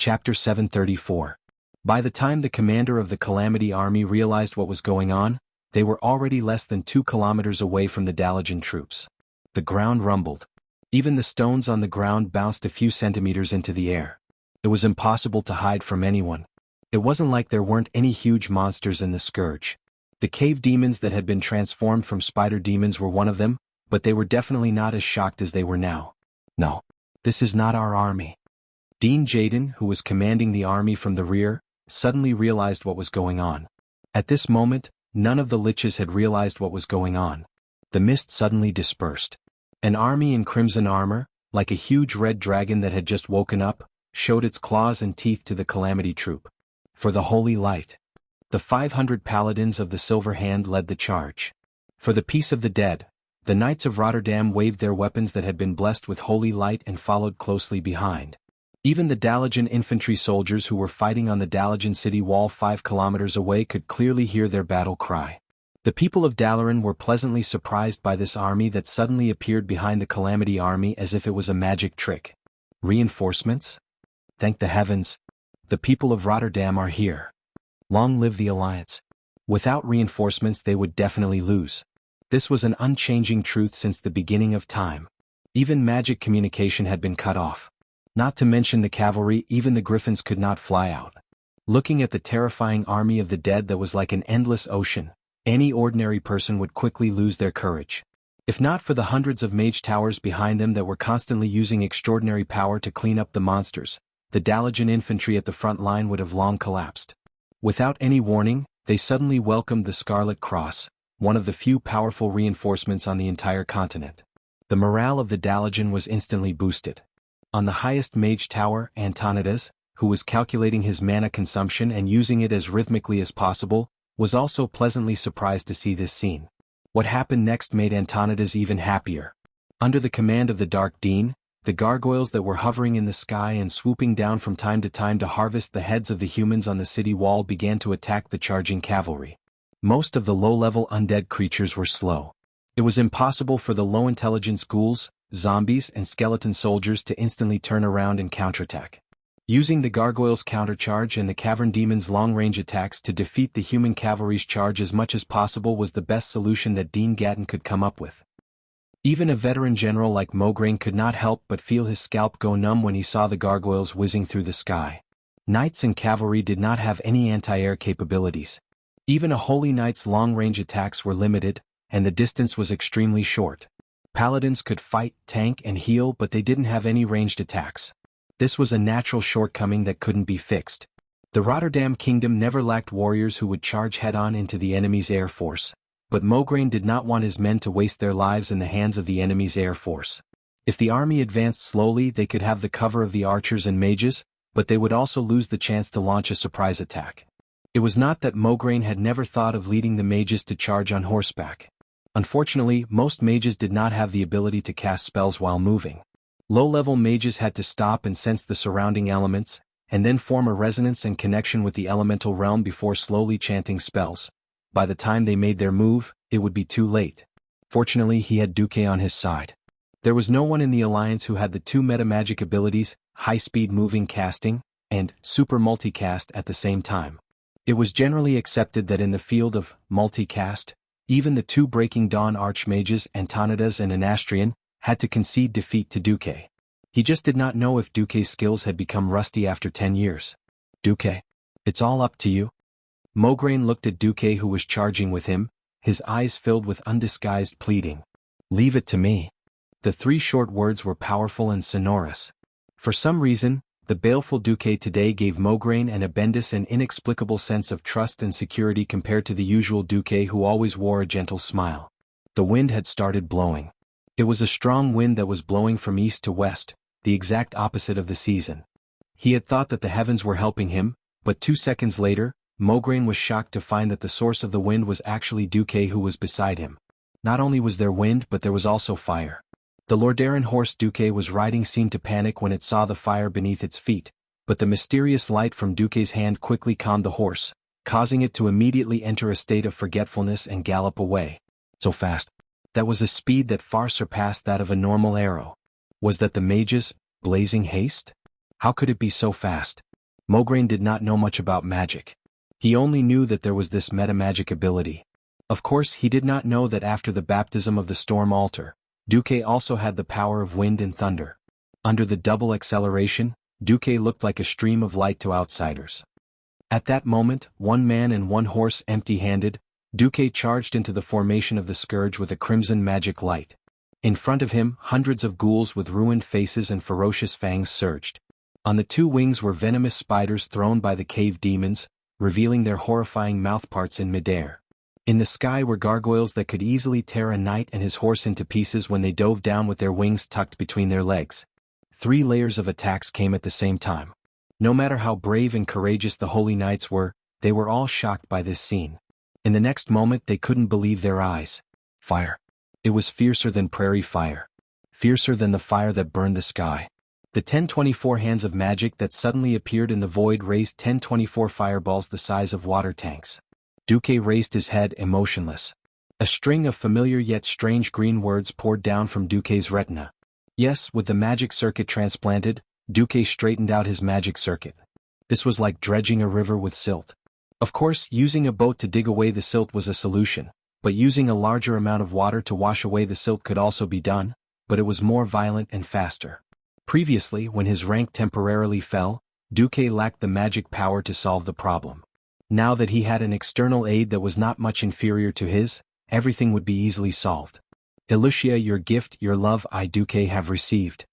Chapter 734. By the time the commander of the Calamity Army realized what was going on, they were already less than 2 kilometers away from the Dalajan troops. The ground rumbled. Even the stones on the ground bounced a few centimeters into the air. It was impossible to hide from anyone. It wasn't like there weren't any huge monsters in the Scourge. The cave demons that had been transformed from spider demons were one of them, but they were definitely not as shocked as they were now. No. This is not our army. Dean Jaden, who was commanding the army from the rear, suddenly realized what was going on. At this moment, none of the liches had realized what was going on. The mist suddenly dispersed. An army in crimson armor, like a huge red dragon that had just woken up, showed its claws and teeth to the Calamity troop. For the Holy Light. The 500 paladins of the Silver Hand led the charge. For the peace of the dead, the Knights of Rotterdam waved their weapons that had been blessed with Holy Light and followed closely behind. Even the Dalajan infantry soldiers who were fighting on the Dalajan city wall 5 kilometers away could clearly hear their battle cry. The people of Dalaran were pleasantly surprised by this army that suddenly appeared behind the Calamity Army as if it was a magic trick. Reinforcements? Thank the heavens. The people of Rotterdam are here. Long live the Alliance. Without reinforcements they would definitely lose. This was an unchanging truth since the beginning of time. Even magic communication had been cut off. Not to mention the cavalry, even the griffins could not fly out. Looking at the terrifying army of the dead that was like an endless ocean, any ordinary person would quickly lose their courage. If not for the hundreds of mage towers behind them that were constantly using extraordinary power to clean up the monsters, the Dalajan infantry at the front line would have long collapsed. Without any warning, they suddenly welcomed the Scarlet Cross, one of the few powerful reinforcements on the entire continent. The morale of the Dalajan was instantly boosted. On the highest mage tower, Antonidas, who was calculating his mana consumption and using it as rhythmically as possible, was also pleasantly surprised to see this scene. What happened next made Antonidas even happier. Under the command of the Dark Dean, the gargoyles that were hovering in the sky and swooping down from time to harvest the heads of the humans on the city wall began to attack the charging cavalry. Most of the low-level undead creatures were slow. It was impossible for the low-intelligence ghouls, zombies and skeleton soldiers to instantly turn around and counterattack. Using the gargoyles' countercharge and the cavern demons' long-range attacks to defeat the human cavalry's charge as much as possible was the best solution that Dean Gatton could come up with. Even a veteran general like Mograine could not help but feel his scalp go numb when he saw the gargoyles whizzing through the sky. Knights and cavalry did not have any anti-air capabilities. Even a holy knight's long-range attacks were limited, and the distance was extremely short. Paladins could fight, tank and heal, but they didn't have any ranged attacks. This was a natural shortcoming that couldn't be fixed. The Rotterdam Kingdom never lacked warriors who would charge head-on into the enemy's air force, but Mograine did not want his men to waste their lives in the hands of the enemy's air force. If the army advanced slowly, they could have the cover of the archers and mages, but they would also lose the chance to launch a surprise attack. It was not that Mograine had never thought of leading the mages to charge on horseback. Unfortunately, most mages did not have the ability to cast spells while moving. Low-level mages had to stop and sense the surrounding elements, and then form a resonance and connection with the elemental realm before slowly chanting spells. By the time they made their move, it would be too late. Fortunately, he had Duque on his side. There was no one in the Alliance who had the 2 metamagic abilities, high-speed moving casting, and super multicast at the same time. It was generally accepted that in the field of multicast, even the 2 Breaking Dawn archmages, Antonidas and Anastrian, had to concede defeat to Duque. He just did not know if Duque's skills had become rusty after 10 years. Duque, it's all up to you. Mograine looked at Duque, who was charging with him, his eyes filled with undisguised pleading. Leave it to me. The 3 short words were powerful and sonorous. For some reason, the baleful Duque today gave Mograine and Abendis an inexplicable sense of trust and security compared to the usual Duque, who always wore a gentle smile. The wind had started blowing. It was a strong wind that was blowing from east to west, the exact opposite of the season. He had thought that the heavens were helping him, but 2 seconds later, Mograine was shocked to find that the source of the wind was actually Duque, who was beside him. Not only was there wind, but there was also fire. The Lordaeron horse Duque was riding seemed to panic when it saw the fire beneath its feet, but the mysterious light from Duque's hand quickly calmed the horse, causing it to immediately enter a state of forgetfulness and gallop away. So fast. That was a speed that far surpassed that of a normal arrow. Was that the mage's blazing haste? How could it be so fast? Mograine did not know much about magic. He only knew that there was this metamagic ability. Of course, he did not know that after the baptism of the storm altar, Duque also had the power of wind and thunder. Under the double acceleration, Duque looked like a stream of light to outsiders. At that moment, one man and one horse empty-handed, Duque charged into the formation of the scourge with a crimson magic light. In front of him, hundreds of ghouls with ruined faces and ferocious fangs surged. On the two wings were venomous spiders thrown by the cave demons, revealing their horrifying mouthparts in midair. In the sky were gargoyles that could easily tear a knight and his horse into pieces when they dove down with their wings tucked between their legs. 3 layers of attacks came at the same time. No matter how brave and courageous the holy knights were, they were all shocked by this scene. In the next moment they couldn't believe their eyes. Fire. It was fiercer than prairie fire. Fiercer than the fire that burned the sky. The 1024 hands of magic that suddenly appeared in the void raised 1024 fireballs the size of water tanks. Duque raised his head emotionless. A string of familiar yet strange green words poured down from Duque's retina. Yes, with the magic circuit transplanted, Duque straightened out his magic circuit. This was like dredging a river with silt. Of course, using a boat to dig away the silt was a solution, but using a larger amount of water to wash away the silt could also be done, but it was more violent and faster. Previously, when his rank temporarily fell, Duque lacked the magic power to solve the problem. Now that he had an external aid that was not much inferior to his, everything would be easily solved. Elucia, your gift, your love I Duque have received.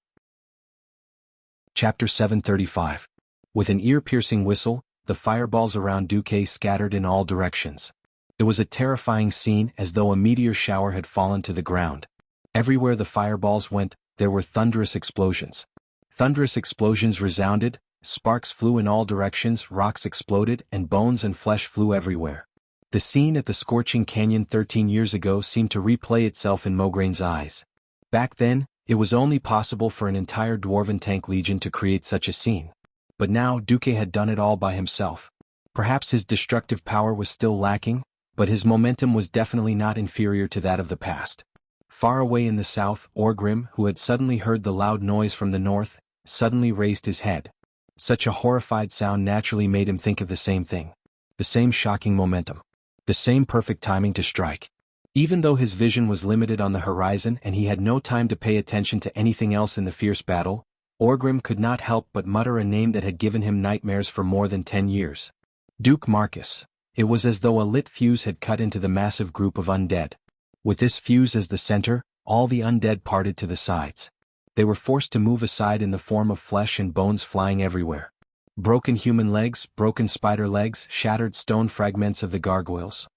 Chapter 735. With an ear-piercing whistle, the fireballs around Duque scattered in all directions. It was a terrifying scene, as though a meteor shower had fallen to the ground. Everywhere the fireballs went, there were thunderous explosions. Thunderous explosions resounded, sparks flew in all directions, rocks exploded, and bones and flesh flew everywhere. The scene at the scorching canyon 13 years ago seemed to replay itself in Mograine's eyes. Back then, it was only possible for an entire Dwarven tank legion to create such a scene. But now Duque had done it all by himself. Perhaps his destructive power was still lacking, but his momentum was definitely not inferior to that of the past. Far away in the south, Orgrim, who had suddenly heard the loud noise from the north, suddenly raised his head. Such a horrified sound naturally made him think of the same thing. The same shocking momentum. The same perfect timing to strike. Even though his vision was limited on the horizon and he had no time to pay attention to anything else in the fierce battle, Orgrim could not help but mutter a name that had given him nightmares for more than 10 years. Duke Marcus. It was as though a lit fuse had cut into the massive group of undead. With this fuse as the center, all the undead parted to the sides. They were forced to move aside in the form of flesh and bones flying everywhere. Broken human legs, broken spider legs, shattered stone fragments of the gargoyles.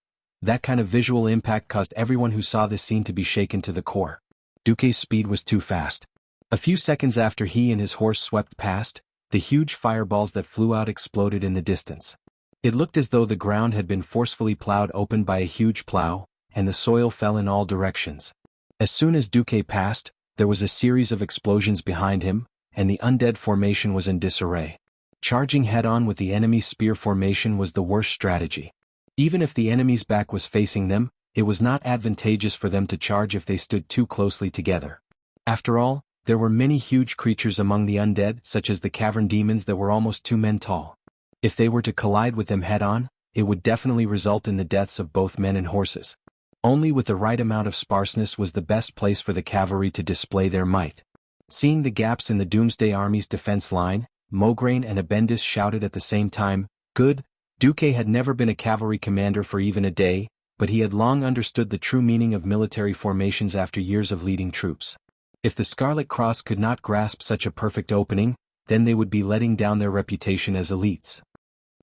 That kind of visual impact caused everyone who saw this scene to be shaken to the core. Duque's speed was too fast. A few seconds after he and his horse swept past, the huge fireballs that flew out exploded in the distance. It looked as though the ground had been forcefully plowed open by a huge plow, and the soil fell in all directions. As soon as Duque passed, there was a series of explosions behind him, and the undead formation was in disarray. Charging head-on with the enemy's spear formation was the worst strategy. Even if the enemy's back was facing them, it was not advantageous for them to charge if they stood too closely together. After all, there were many huge creatures among the undead, such as the cavern demons that were almost 2 men tall. If they were to collide with them head-on, it would definitely result in the deaths of both men and horses. Only with the right amount of sparseness was the best place for the cavalry to display their might. Seeing the gaps in the Doomsday Army's defense line, Mograine and Abendis shouted at the same time, "Good!" Duque had never been a cavalry commander for even a day, but he had long understood the true meaning of military formations after years of leading troops. If the Scarlet Cross could not grasp such a perfect opening, then they would be letting down their reputation as elites.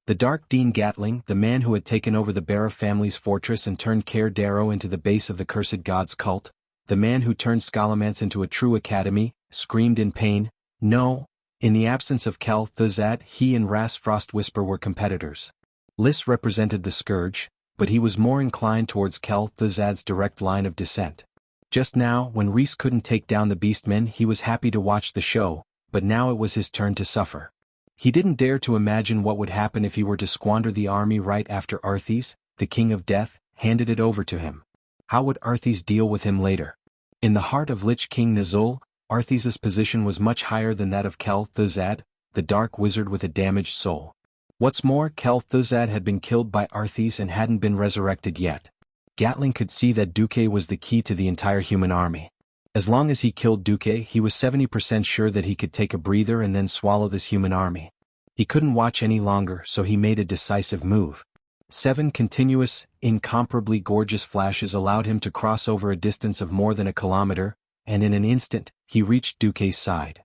The Dark Dean Gatling, the man who had taken over the Barra family's fortress and turned Caer Darrow into the base of the Cursed Gods cult, the man who turned Scallamance into a true academy, screamed in pain, "No!" In the absence of Kel Thuzad, he and Ras Frostwhisper were competitors. Lys represented the Scourge, but he was more inclined towards Kel Thuzad's direct line of descent. Just now, when Rhys couldn't take down the Beastmen, he was happy to watch the show, but now it was his turn to suffer. He didn't dare to imagine what would happen if he were to squander the army right after Arthas, the King of Death, handed it over to him. How would Arthas deal with him later? In the heart of Lich King Nazul, Arthas' position was much higher than that of Kel Thuzad, the dark wizard with a damaged soul. What's more, Kel'Thuzad had been killed by Arthas and hadn't been resurrected yet. Gatling could see that Duque was the key to the entire human army. As long as he killed Duque, he was 70% sure that he could take a breather and then swallow this human army. He couldn't watch any longer, so he made a decisive move. 7 continuous, incomparably gorgeous flashes allowed him to cross over a distance of more than a kilometer, and in an instant, he reached Duque's side.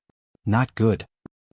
Not good.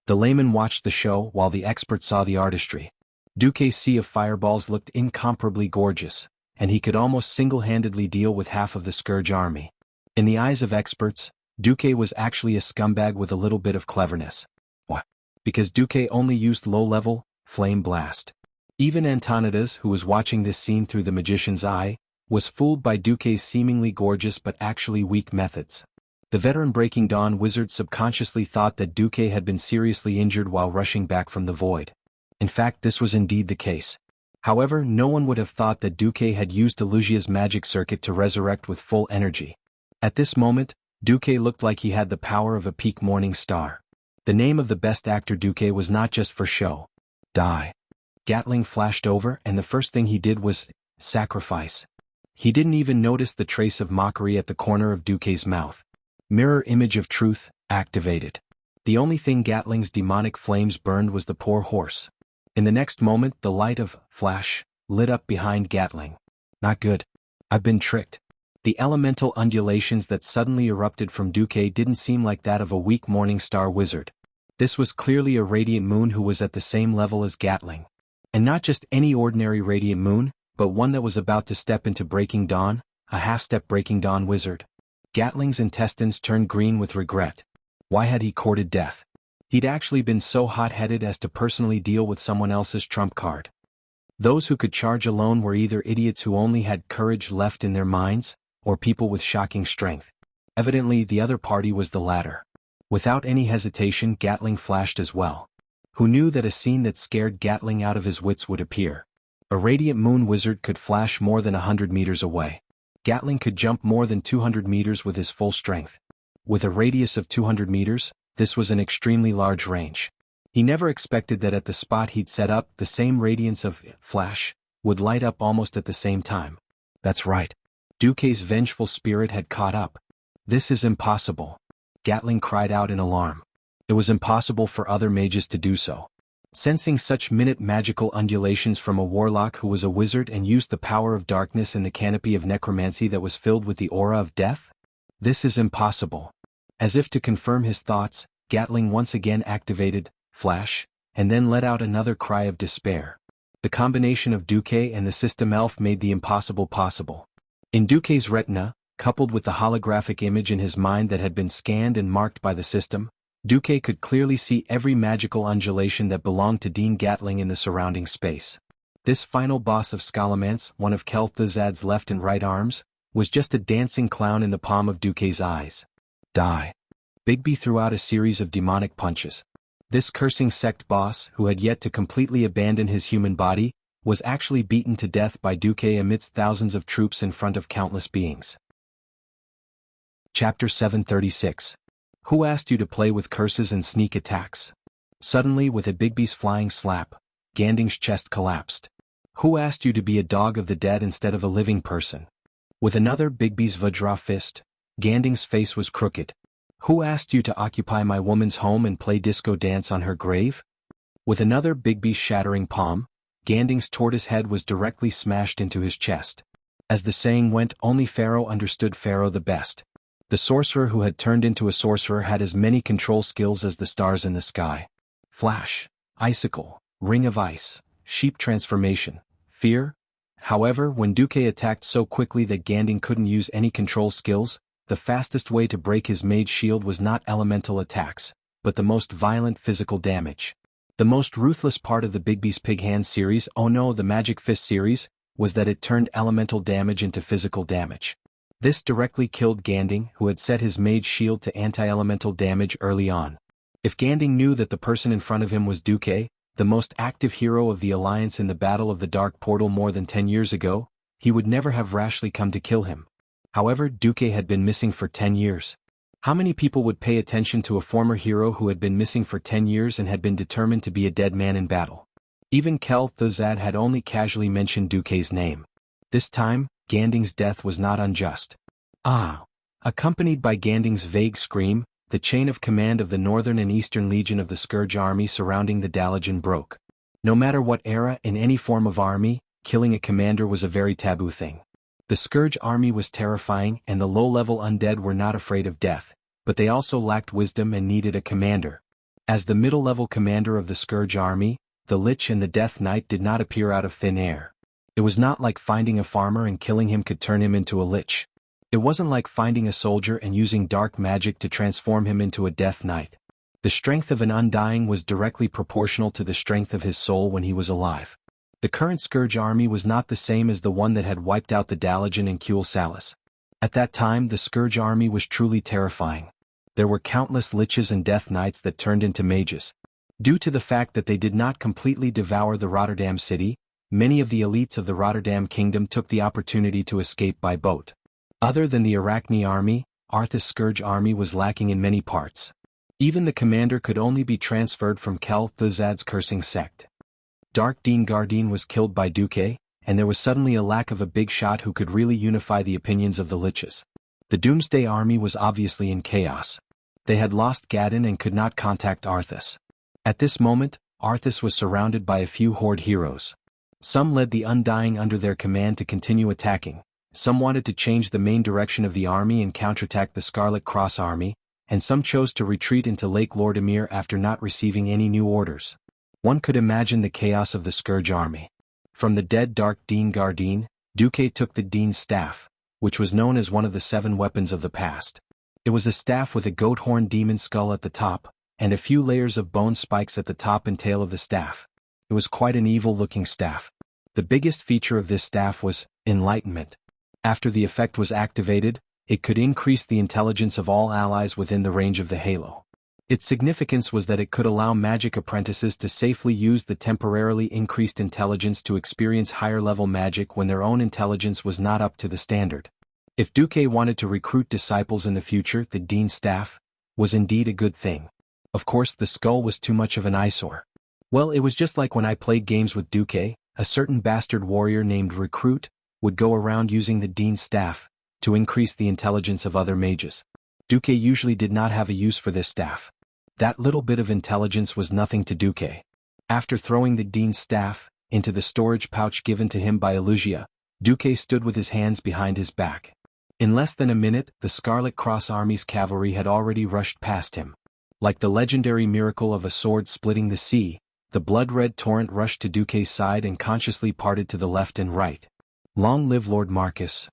The layman watched the show while the expert saw the artistry. Duque's sea of fireballs looked incomparably gorgeous, and he could almost single-handedly deal with half of the Scourge army. In the eyes of experts, Duque was actually a scumbag with a little bit of cleverness. What? Because Duque only used low-level, flame blast. Even Antonidas, who was watching this scene through the magician's eye, was fooled by Duque's seemingly gorgeous but actually weak methods. The veteran Breaking Dawn wizard subconsciously thought that Duque had been seriously injured while rushing back from the void. In fact, this was indeed the case. However, no one would have thought that Duque had used Elusia's magic circuit to resurrect with full energy. At this moment, Duque looked like he had the power of a peak morning star. The name of the best actor Duque was not just for show. Die. Gatling flashed over, and the first thing he did was sacrifice. He didn't even notice the trace of mockery at the corner of Duque's mouth. Mirror image of truth, activated. The only thing Gatling's demonic flames burned was the poor horse. In the next moment, the light of flash lit up behind Gatling. Not good. I've been tricked. The elemental undulations that suddenly erupted from Duque didn't seem like that of a weak morning star wizard. This was clearly a radiant moon who was at the same level as Gatling. And not just any ordinary radiant moon, but one that was about to step into Breaking Dawn, a half-step Breaking Dawn wizard. Gatling's intestines turned green with regret. Why had he courted death? He'd actually been so hot-headed as to personally deal with someone else's trump card. Those who could charge alone were either idiots who only had courage left in their minds, or people with shocking strength. Evidently, the other party was the latter. Without any hesitation, Gatling flashed as well. Who knew that a scene that scared Gatling out of his wits would appear? A radiant moon wizard could flash more than 100 meters away. Gatling could jump more than 200 meters with his full strength. With a radius of 200 meters, this was an extremely large range. He never expected that at the spot he'd set up, the same radiance of flash would light up almost at the same time. That's right. Duque's vengeful spirit had caught up. This is impossible. Gatling cried out in alarm. It was impossible for other mages to do so. Sensing such minute magical undulations from a warlock who was a wizard and used the power of darkness in the canopy of necromancy that was filled with the aura of death? This is impossible. As if to confirm his thoughts, Gatling once again activated flash, and then let out another cry of despair. The combination of Duque and the system elf made the impossible possible. In Duque's retina, coupled with the holographic image in his mind that had been scanned and marked by the system, Duque could clearly see every magical undulation that belonged to Dean Gatling in the surrounding space. This final boss of Scholomance, one of Kel'Thuzad's left and right arms, was just a dancing clown in the palm of Duque's eyes. Die. Bigby threw out a series of demonic punches. This cursing sect boss, who had yet to completely abandon his human body, was actually beaten to death by Duque amidst thousands of troops in front of countless beings. Chapter 736. Who asked you to play with curses and sneak attacks? Suddenly, with a Bigby's flying slap, Ganding's chest collapsed. Who asked you to be a dog of the dead instead of a living person? With another Bigby's Vajra fist, Ganding's face was crooked. Who asked you to occupy my woman's home and play disco dance on her grave? With another Bigby's shattering palm, Ganding's tortoise head was directly smashed into his chest. As the saying went, only Pharaoh understood Pharaoh the best. The sorcerer who had turned into a sorcerer had as many control skills as the stars in the sky. Flash, icicle, ring of ice, sheep transformation, fear. However, when Duque attacked so quickly that Ganding couldn't use any control skills, the fastest way to break his mage shield was not elemental attacks, but the most violent physical damage. The most ruthless part of the Bigby's Pig Hand series, oh no, the Magic Fist series, was that it turned elemental damage into physical damage. This directly killed Ganding, who had set his mage shield to anti-elemental damage early on. If Ganding knew that the person in front of him was Duque, the most active hero of the Alliance in the Battle of the Dark Portal more than 10 years ago, he would never have rashly come to kill him. However, Duque had been missing for 10 years. How many people would pay attention to a former hero who had been missing for 10 years and had been determined to be a dead man in battle? Even Kel'Thuzad had only casually mentioned Duque's name. This time, Ganding's death was not unjust. Ah! Accompanied by Ganding's vague scream, the chain of command of the Northern and Eastern Legion of the Scourge Army surrounding the Dalajan broke. No matter what era, in any form of army, killing a commander was a very taboo thing. The Scourge Army was terrifying, and the low-level undead were not afraid of death, but they also lacked wisdom and needed a commander. As the middle-level commander of the Scourge Army, the Lich and the Death Knight did not appear out of thin air. It was not like finding a farmer and killing him could turn him into a Lich. It wasn't like finding a soldier and using dark magic to transform him into a Death Knight. The strength of an Undying was directly proportional to the strength of his soul when he was alive. The current Scourge Army was not the same as the one that had wiped out the Dalajan and Kuel Salas. At that time the Scourge Army was truly terrifying. There were countless Liches and Death Knights that turned into mages. Due to the fact that they did not completely devour the Rotterdam city, many of the elites of the Rotterdam kingdom took the opportunity to escape by boat. Other than the Arachne army, Arthas' Scourge army was lacking in many parts. Even the commander could only be transferred from Kel'Thuzad's cursing sect. Dark Dean Gardine was killed by Duque, and there was suddenly a lack of a big shot who could really unify the opinions of the Liches. The Doomsday army was obviously in chaos. They had lost Gadon and could not contact Arthas. At this moment, Arthas was surrounded by a few Horde heroes. Some led the Undying under their command to continue attacking. Some wanted to change the main direction of the army and counterattack the Scarlet Cross army, and some chose to retreat into Lake Lordamir after not receiving any new orders. One could imagine the chaos of the Scourge army. From the dead Dark Dean Gardine, Duque took the Dean's staff, which was known as one of the 7 weapons of the past. It was a staff with a goat horn demon skull at the top, and a few layers of bone spikes at the top and tail of the staff. It was quite an evil-looking staff. The biggest feature of this staff was enlightenment. After the effect was activated, it could increase the intelligence of all allies within the range of the halo. Its significance was that it could allow magic apprentices to safely use the temporarily increased intelligence to experience higher-level magic when their own intelligence was not up to the standard. If Duque wanted to recruit disciples in the future, the Dean's staff was indeed a good thing. Of course, the skull was too much of an eyesore. Well, it was just like when I played games with Duque, a certain bastard warrior named Recruit would go around using the Dean's staff to increase the intelligence of other mages. Duque usually did not have a use for this staff. That little bit of intelligence was nothing to Duque. After throwing the Dean's staff into the storage pouch given to him by Elugia, Duque stood with his hands behind his back. In less than a minute, the Scarlet Cross Army's cavalry had already rushed past him. Like the legendary miracle of a sword splitting the sea, the blood-red torrent rushed to Duque's side and consciously parted to the left and right. Long live Lord Marcus.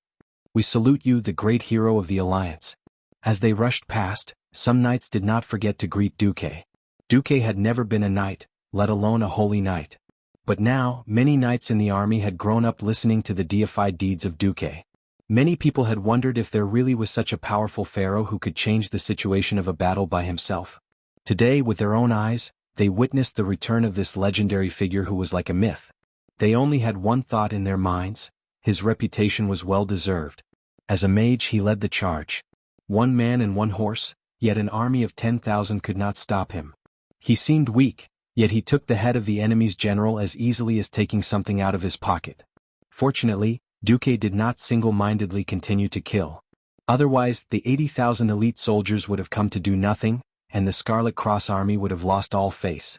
We salute you, the great hero of the Alliance. As they rushed past, some knights did not forget to greet Duque. Duque had never been a knight, let alone a holy knight. But now, many knights in the army had grown up listening to the deified deeds of Duque. Many people had wondered if there really was such a powerful pharaoh who could change the situation of a battle by himself. Today, with their own eyes, they witnessed the return of this legendary figure who was like a myth. They only had one thought in their minds: his reputation was well deserved. As a mage he led the charge. 1 man and 1 horse, yet an army of 10,000 could not stop him. He seemed weak, yet he took the head of the enemy's general as easily as taking something out of his pocket. Fortunately, Duque did not single-mindedly continue to kill. Otherwise, the 80,000 elite soldiers would have come to do nothing, and the Scarlet Cross Army would have lost all face.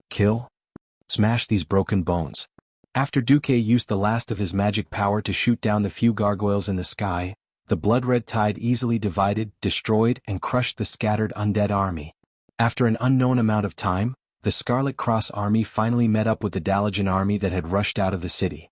Kill? Smash these broken bones. After Duque used the last of his magic power to shoot down the few gargoyles in the sky, the blood-red tide easily divided, destroyed, and crushed the scattered undead army. After an unknown amount of time, the Scarlet Cross Army finally met up with the Dalajan army that had rushed out of the city.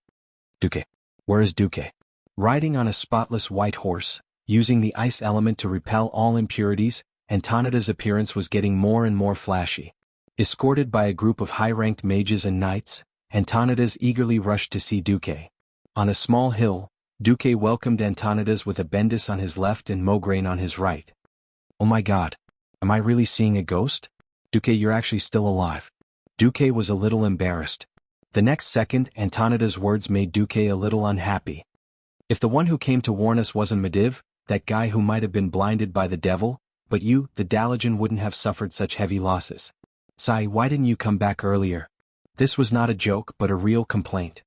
Duque. Where is Duque? Riding on a spotless white horse, using the ice element to repel all impurities, Antonida's appearance was getting more and more flashy. Escorted by a group of high-ranked mages and knights, Antonidas eagerly rushed to see Duque. On a small hill, Duque welcomed Antonidas with a Bendis on his left and Mograine on his right. Oh my god. Am I really seeing a ghost? Duque, you're actually still alive. Duque was a little embarrassed. The next second, Antonida's words made Duque a little unhappy. If the one who came to warn us wasn't Medivh, that guy who might have been blinded by the devil, But you, the Dalajan, wouldn't have suffered such heavy losses. Sai, why didn't you come back earlier? This was not a joke but a real complaint.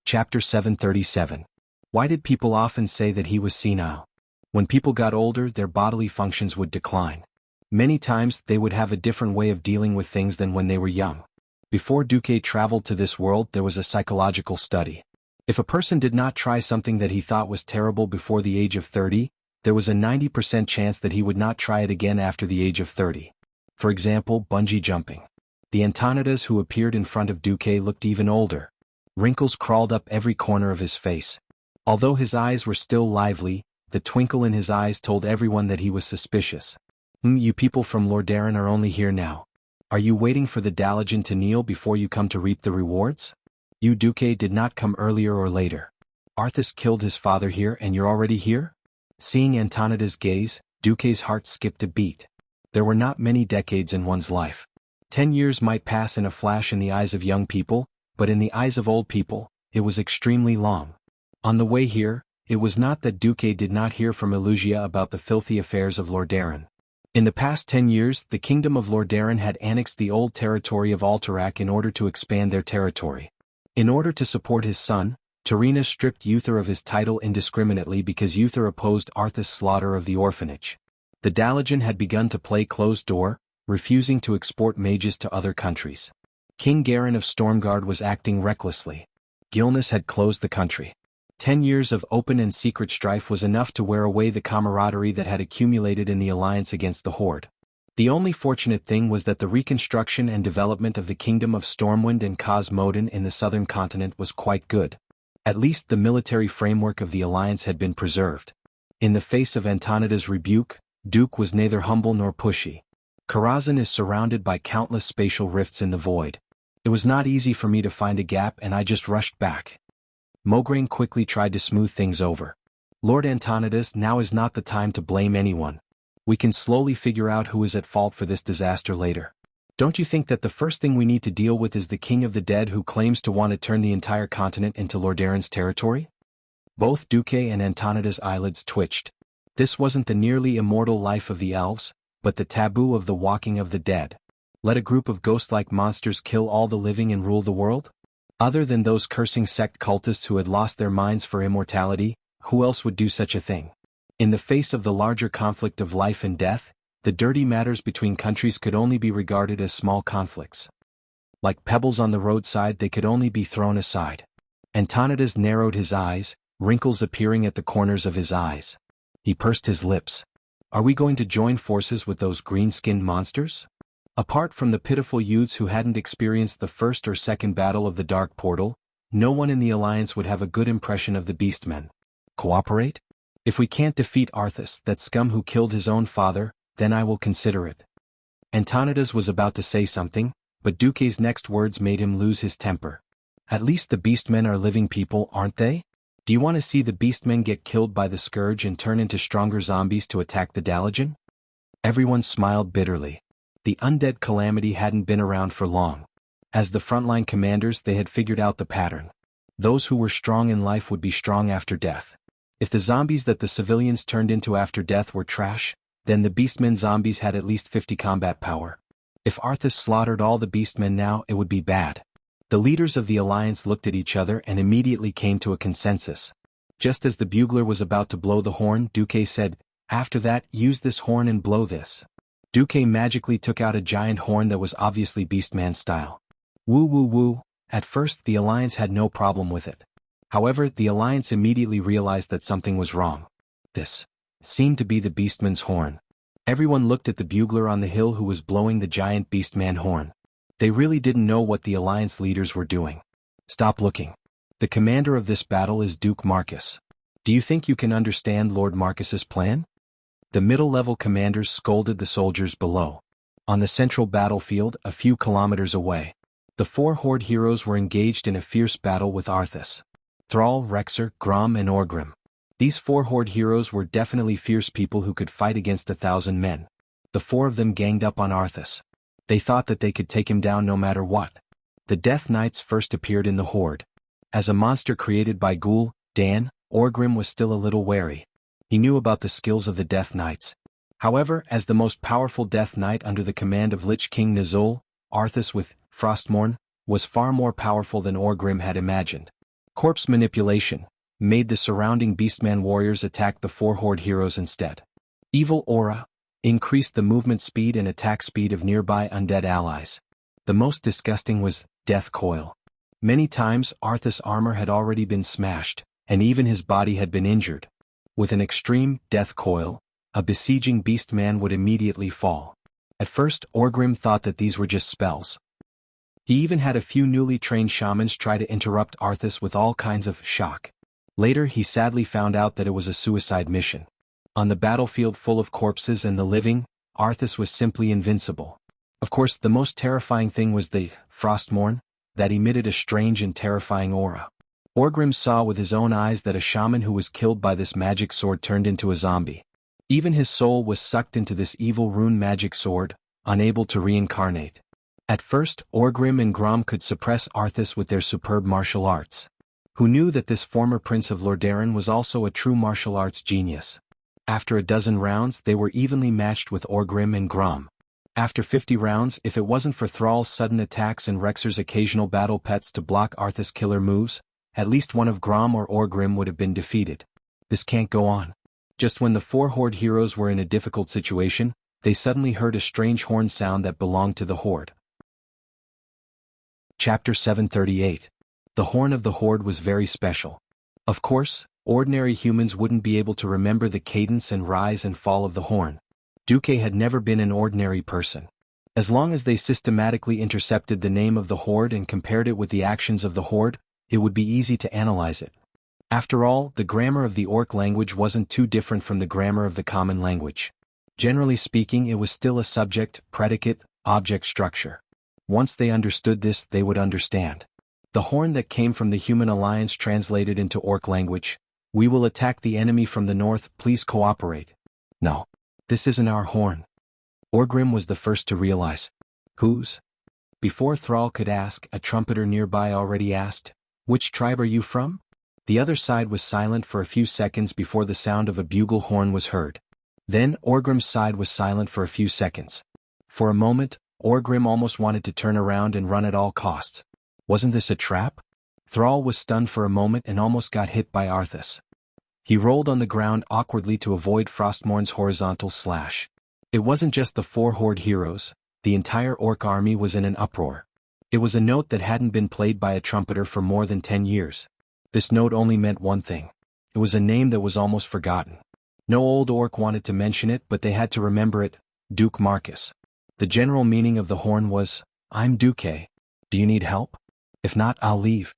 Chapter 737. Why did people often say that he was senile? When people got older, their bodily functions would decline. Many times, they would have a different way of dealing with things than when they were young. Before Duque traveled to this world, there was a psychological study. If a person did not try something that he thought was terrible before the age of 30, there was a 90% chance that he would not try it again after the age of 30. For example, bungee jumping. The Antonidas who appeared in front of Duque looked even older. Wrinkles crawled up every corner of his face. Although his eyes were still lively, the twinkle in his eyes told everyone that he was suspicious. You people from Lordaeron are only here now. Are you waiting for the Dalajan to kneel before you come to reap the rewards? You Duque did not come earlier or later. Arthas killed his father here and you're already here? Seeing Antonida's gaze, Duque's heart skipped a beat. There were not many decades in one's life. 10 years might pass in a flash in the eyes of young people, but in the eyes of old people, it was extremely long. On the way here, it was not that Duque did not hear from Elusia about the filthy affairs of Lordaeron. In the past 10 years, the kingdom of Lordaeron had annexed the old territory of Alterac in order to expand their territory. In order to support his son, Tarina stripped Uther of his title indiscriminately because Uther opposed Arthas' slaughter of the orphanage. The Dalajan had begun to play closed door, refusing to export mages to other countries. King Garen of Stormguard was acting recklessly. Gilnis had closed the country. 10 years of open and secret strife was enough to wear away the camaraderie that had accumulated in the alliance against the Horde. The only fortunate thing was that the reconstruction and development of the kingdom of Stormwind and Cosmodan in the southern continent was quite good. At least the military framework of the alliance had been preserved. In the face of Antonida's rebuke, Duke was neither humble nor pushy. Karazhan is surrounded by countless spatial rifts in the void. It was not easy for me to find a gap and I just rushed back. Mograine quickly tried to smooth things over. Lord Antonidas, now is not the time to blame anyone. We can slowly figure out who is at fault for this disaster later. Don't you think that the first thing we need to deal with is the King of the Dead who claims to want to turn the entire continent into Lordaeron's territory? Both Duque and Antonida's eyelids twitched. This wasn't the nearly immortal life of the elves, but the taboo of the walking of the dead. Let a group of ghost-like monsters kill all the living and rule the world? Other than those cursing sect cultists who had lost their minds for immortality, who else would do such a thing? In the face of the larger conflict of life and death, the dirty matters between countries could only be regarded as small conflicts. Like pebbles on the roadside, they could only be thrown aside. Antonidas narrowed his eyes, wrinkles appearing at the corners of his eyes. He pursed his lips. Are we going to join forces with those green-skinned monsters? Apart from the pitiful youths who hadn't experienced the first or second battle of the Dark Portal, no one in the Alliance would have a good impression of the Beastmen. Cooperate? If we can't defeat Arthas, that scum who killed his own father, then I will consider it. Antonidas was about to say something, but Duque's next words made him lose his temper. At least the Beastmen are living people, aren't they? Do you want to see the Beastmen get killed by the Scourge and turn into stronger zombies to attack the Dalajan? Everyone smiled bitterly. The undead calamity hadn't been around for long. As the frontline commanders, they had figured out the pattern. Those who were strong in life would be strong after death. If the zombies that the civilians turned into after death were trash, then the Beastmen zombies had at least 50 combat power. If Arthas slaughtered all the Beastmen now, it would be bad. The leaders of the Alliance looked at each other and immediately came to a consensus. Just as the bugler was about to blow the horn, Duque said, "After that, use this horn and blow this." Duque magically took out a giant horn that was obviously Beastman style. Woo woo woo. At first, the Alliance had no problem with it. However, the Alliance immediately realized that something was wrong. This seemed to be the Beastman's horn. Everyone looked at the bugler on the hill who was blowing the giant Beastman horn. They really didn't know what the Alliance leaders were doing. Stop looking. The commander of this battle is Duke Marcus. Do you think you can understand Lord Marcus's plan? The middle-level commanders scolded the soldiers below. On the central battlefield, a few kilometers away, the 4 Horde heroes were engaged in a fierce battle with Arthas. Thrall, Rexer, Grom and Orgrim. These 4 Horde heroes were definitely fierce people who could fight against 1,000 men. The 4 of them ganged up on Arthas. They thought that they could take him down no matter what. The Death Knights first appeared in the Horde. As a monster created by Ghoul, Dan, Orgrim was still a little wary. He knew about the skills of the Death Knights. However, as the most powerful Death Knight under the command of Lich King Nazul, Arthas with Frostmourne was far more powerful than Orgrim had imagined. Corpse manipulation made the surrounding Beastman warriors attack the four Horde heroes instead. Evil Aura increased the movement speed and attack speed of nearby undead allies. The most disgusting was Death Coil. Many times Arthas' armor had already been smashed, and even his body had been injured. With an extreme Death Coil, a besieging Beastman would immediately fall. At first, Orgrim thought that these were just spells. He even had a few newly trained shamans try to interrupt Arthas with all kinds of shock. Later he sadly found out that it was a suicide mission. On the battlefield full of corpses and the living, Arthas was simply invincible. Of course, the most terrifying thing was the Frostmourne, that emitted a strange and terrifying aura. Orgrim saw with his own eyes that a shaman who was killed by this magic sword turned into a zombie. Even his soul was sucked into this evil rune magic sword, unable to reincarnate. At first, Orgrim and Grom could suppress Arthas with their superb martial arts. Who knew that this former prince of Lordaeron was also a true martial arts genius? After a dozen rounds they were evenly matched with Orgrim and Grom. After 50 rounds, if it wasn't for Thrall's sudden attacks and Rexor's occasional battle pets to block Arthas' killer moves, at least one of Grom or Orgrim would have been defeated. This can't go on. Just when the four Horde heroes were in a difficult situation, they suddenly heard a strange horn sound that belonged to the Horde. Chapter 738. The Horn of the Horde was very special. Of course, ordinary humans wouldn't be able to remember the cadence and rise and fall of the horn. Duque had never been an ordinary person. As long as they systematically intercepted the name of the Horde and compared it with the actions of the Horde, it would be easy to analyze it. After all, the grammar of the Orc language wasn't too different from the grammar of the common language. Generally speaking, it was still a subject, predicate, object structure. Once they understood this, they would understand. The horn that came from the Human Alliance translated into Orc language: "We will attack the enemy from the north, please cooperate." No. This isn't our horn. Orgrim was the first to realize. Whose? Before Thrall could ask, a trumpeter nearby already asked, "Which tribe are you from?" The other side was silent for a few seconds before the sound of a bugle horn was heard. Then, Orgrim's side was silent for a few seconds. For a moment, Orgrim almost wanted to turn around and run at all costs. Wasn't this a trap? Thrall was stunned for a moment and almost got hit by Arthas. He rolled on the ground awkwardly to avoid Frostmourne's horizontal slash. It wasn't just the four Horde heroes, the entire Orc army was in an uproar. It was a note that hadn't been played by a trumpeter for more than 10 years. This note only meant one thing. It was a name that was almost forgotten. No old Orc wanted to mention it, but they had to remember it: Duke Marcus. The general meaning of the horn was, "I'm Duque. Do you need help? If not, I'll leave."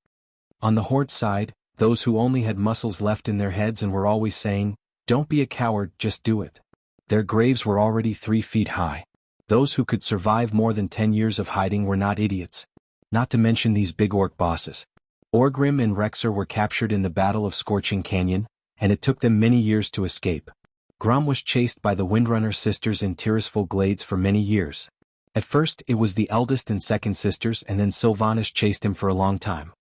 On the Horde side, those who only had muscles left in their heads and were always saying, "Don't be a coward, just do it." Their graves were already 3 feet high. Those who could survive more than 10 years of hiding were not idiots. Not to mention these big Orc bosses. Orgrim and Rexor were captured in the Battle of Scorching Canyon, and it took them many years to escape. Grom was chased by the Windrunner sisters in Tirisful Glades for many years. At first it was the eldest and second sisters, and then Sylvanas chased him for a long time.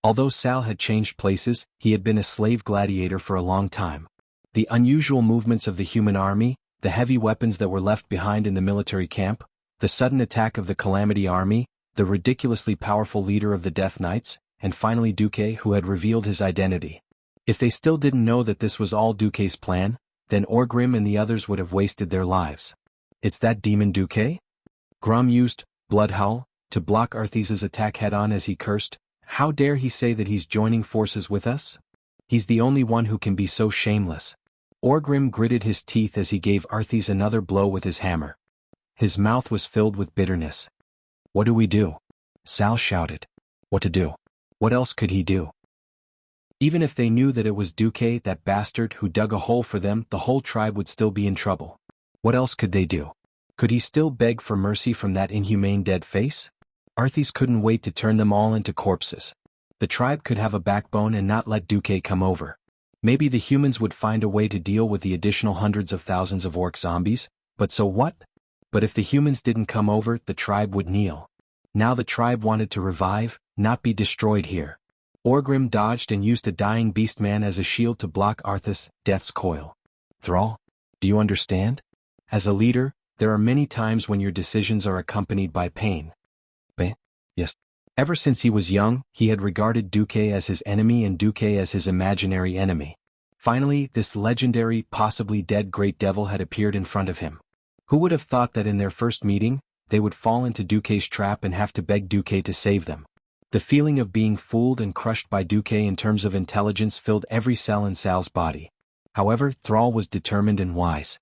Although Sal had changed places, he had been a slave gladiator for a long time. The unusual movements of the human army, the heavy weapons that were left behind in the military camp, the sudden attack of the Calamity army, the ridiculously powerful leader of the Death Knights, and finally Duque, who had revealed his identity. If they still didn't know that this was all Duque's plan, then Orgrim and the others would have wasted their lives. It's that demon Duque? Grom used Bloodhowl to block Arthas' attack head-on as he cursed, "How dare he say that he's joining forces with us? He's the only one who can be so shameless." Orgrim gritted his teeth as he gave Arthas another blow with his hammer. His mouth was filled with bitterness. "What do we do?" Sal shouted. What to do? What else could he do? Even if they knew that it was Duque, that bastard who dug a hole for them, the whole tribe would still be in trouble. What else could they do? Could he still beg for mercy from that inhumane dead face? Arthas couldn't wait to turn them all into corpses. The tribe could have a backbone and not let Duque come over. Maybe the humans would find a way to deal with the additional hundreds of thousands of Orc zombies, but so what? But if the humans didn't come over, the tribe would kneel. Now the tribe wanted to revive, not be destroyed here. Orgrim dodged and used a dying Beastman as a shield to block Arthas' Death's Coil. Thrall, do you understand? As a leader, there are many times when your decisions are accompanied by pain. Yes. Ever since he was young, he had regarded Duque as his enemy and Duque as his imaginary enemy. Finally, this legendary, possibly dead great devil had appeared in front of him. Who would have thought that in their first meeting, they would fall into Duque's trap and have to beg Duque to save them? The feeling of being fooled and crushed by Duque in terms of intelligence filled every cell in Sal's body. However, Thrall was determined and wise.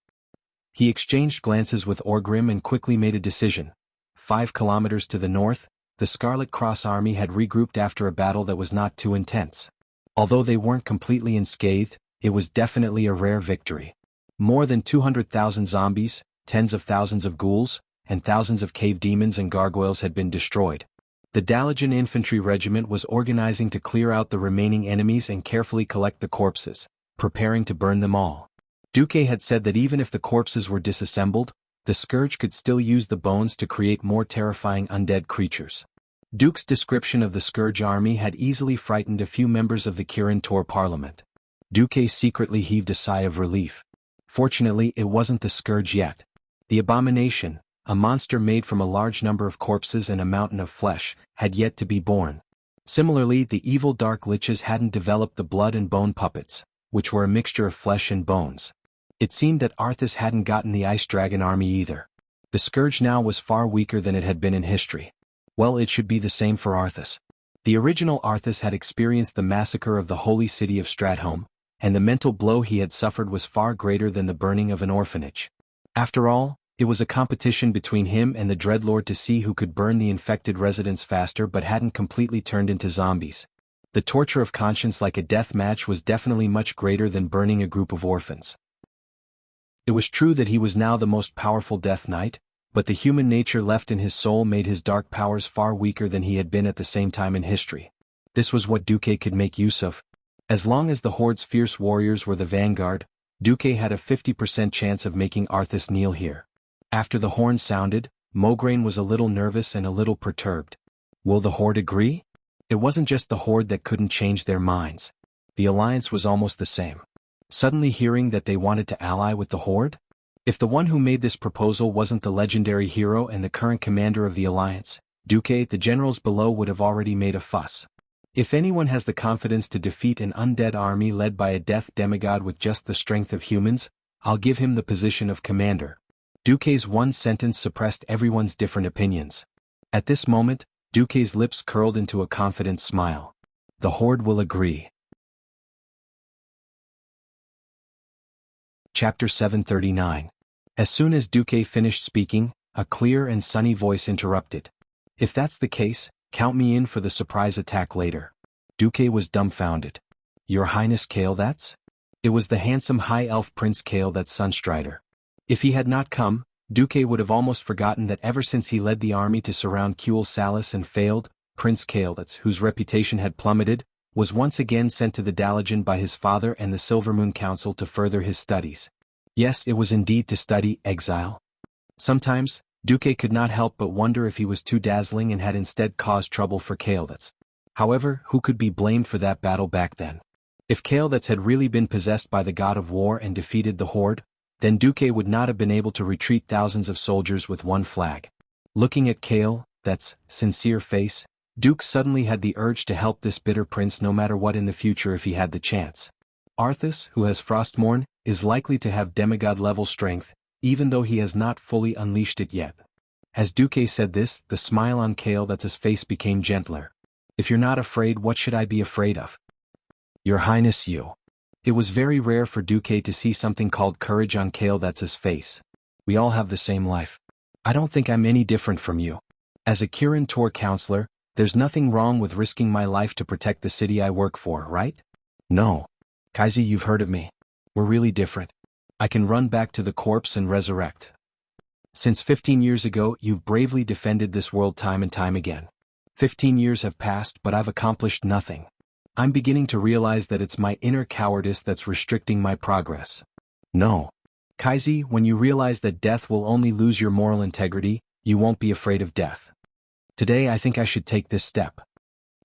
He exchanged glances with Orgrim and quickly made a decision. 5 kilometers to the north, the Scarlet Cross army had regrouped after a battle that was not too intense. Although they weren't completely unscathed, it was definitely a rare victory. More than 200,000 zombies, tens of thousands of ghouls, and thousands of cave demons and gargoyles had been destroyed. The Dalajan infantry regiment was organizing to clear out the remaining enemies and carefully collect the corpses, preparing to burn them all. Duque had said that even if the corpses were disassembled, the Scourge could still use the bones to create more terrifying undead creatures. Duke's description of the Scourge army had easily frightened a few members of the Kirin Tor parliament. Duque secretly heaved a sigh of relief. Fortunately, it wasn't the Scourge yet. The Abomination, a monster made from a large number of corpses and a mountain of flesh, had yet to be born. Similarly, the evil Dark Liches hadn't developed the blood and bone puppets, which were a mixture of flesh and bones. It seemed that Arthas hadn't gotten the Ice Dragon army either. The Scourge now was far weaker than it had been in history. Well, it should be the same for Arthas. The original Arthas had experienced the massacre of the holy city of Stratholme, and the mental blow he had suffered was far greater than the burning of an orphanage. After all, it was a competition between him and the Dreadlord to see who could burn the infected residents faster but hadn't completely turned into zombies. The torture of conscience like a death match was definitely much greater than burning a group of orphans. It was true that he was now the most powerful Death Knight, but the human nature left in his soul made his dark powers far weaker than he had been at the same time in history. This was what Duque could make use of. As long as the Horde's fierce warriors were the vanguard, Duque had a 50% chance of making Arthas kneel here. After the horn sounded, Mograine was a little nervous and a little perturbed. Will the Horde agree? It wasn't just the Horde that couldn't change their minds. The Alliance was almost the same. Suddenly hearing that they wanted to ally with the Horde? If the one who made this proposal wasn't the legendary hero and the current commander of the Alliance, Duque, the generals below would have already made a fuss. If anyone has the confidence to defeat an undead army led by a death demigod with just the strength of humans, I'll give him the position of commander. Duque's one sentence suppressed everyone's different opinions. At this moment, Duque's lips curled into a confident smile. The Horde will agree. Chapter 739. As soon as Duque finished speaking, a clear and sunny voice interrupted. If that's the case, count me in for the surprise attack later. Duque was dumbfounded. Your Highness Kael'thas? It was the handsome high elf Prince Kael'thas Sunstrider. If he had not come, Duque would have almost forgotten that ever since he led the army to surround Kuel Salis and failed, Prince Kael'thas, whose reputation had plummeted, was once again sent to the Dalajan by his father and the Silvermoon Council to further his studies. Yes, it was indeed to study exile. Sometimes, Duque could not help but wonder if he was too dazzling and had instead caused trouble for Kael'thas. However, who could be blamed for that battle back then? If Kael'thas had really been possessed by the god of war and defeated the Horde, then Duque would not have been able to retreat thousands of soldiers with one flag. Looking at Kael'thas' sincere face, Duke suddenly had the urge to help this bitter prince no matter what in the future if he had the chance. Arthas, who has Frostmourne, is likely to have demigod-level strength, even though he has not fully unleashed it yet. As Duque said this, the smile on Kael'thas' face became gentler. If you're not afraid, what should I be afraid of? Your Highness, you. It was very rare for Duque to see something called courage on Kael'thas' face. We all have the same life. I don't think I'm any different from you. As a Kirin Tor counselor, there's nothing wrong with risking my life to protect the city I work for, right? No. Kaisi, you've heard of me. We're really different. I can run back to the corpse and resurrect. Since 15 years ago, you've bravely defended this world time and time again. 15 years have passed, but I've accomplished nothing. I'm beginning to realize that it's my inner cowardice that's restricting my progress. No. Kaisi, when you realize that death will only lose your moral integrity, you won't be afraid of death. Today I think I should take this step.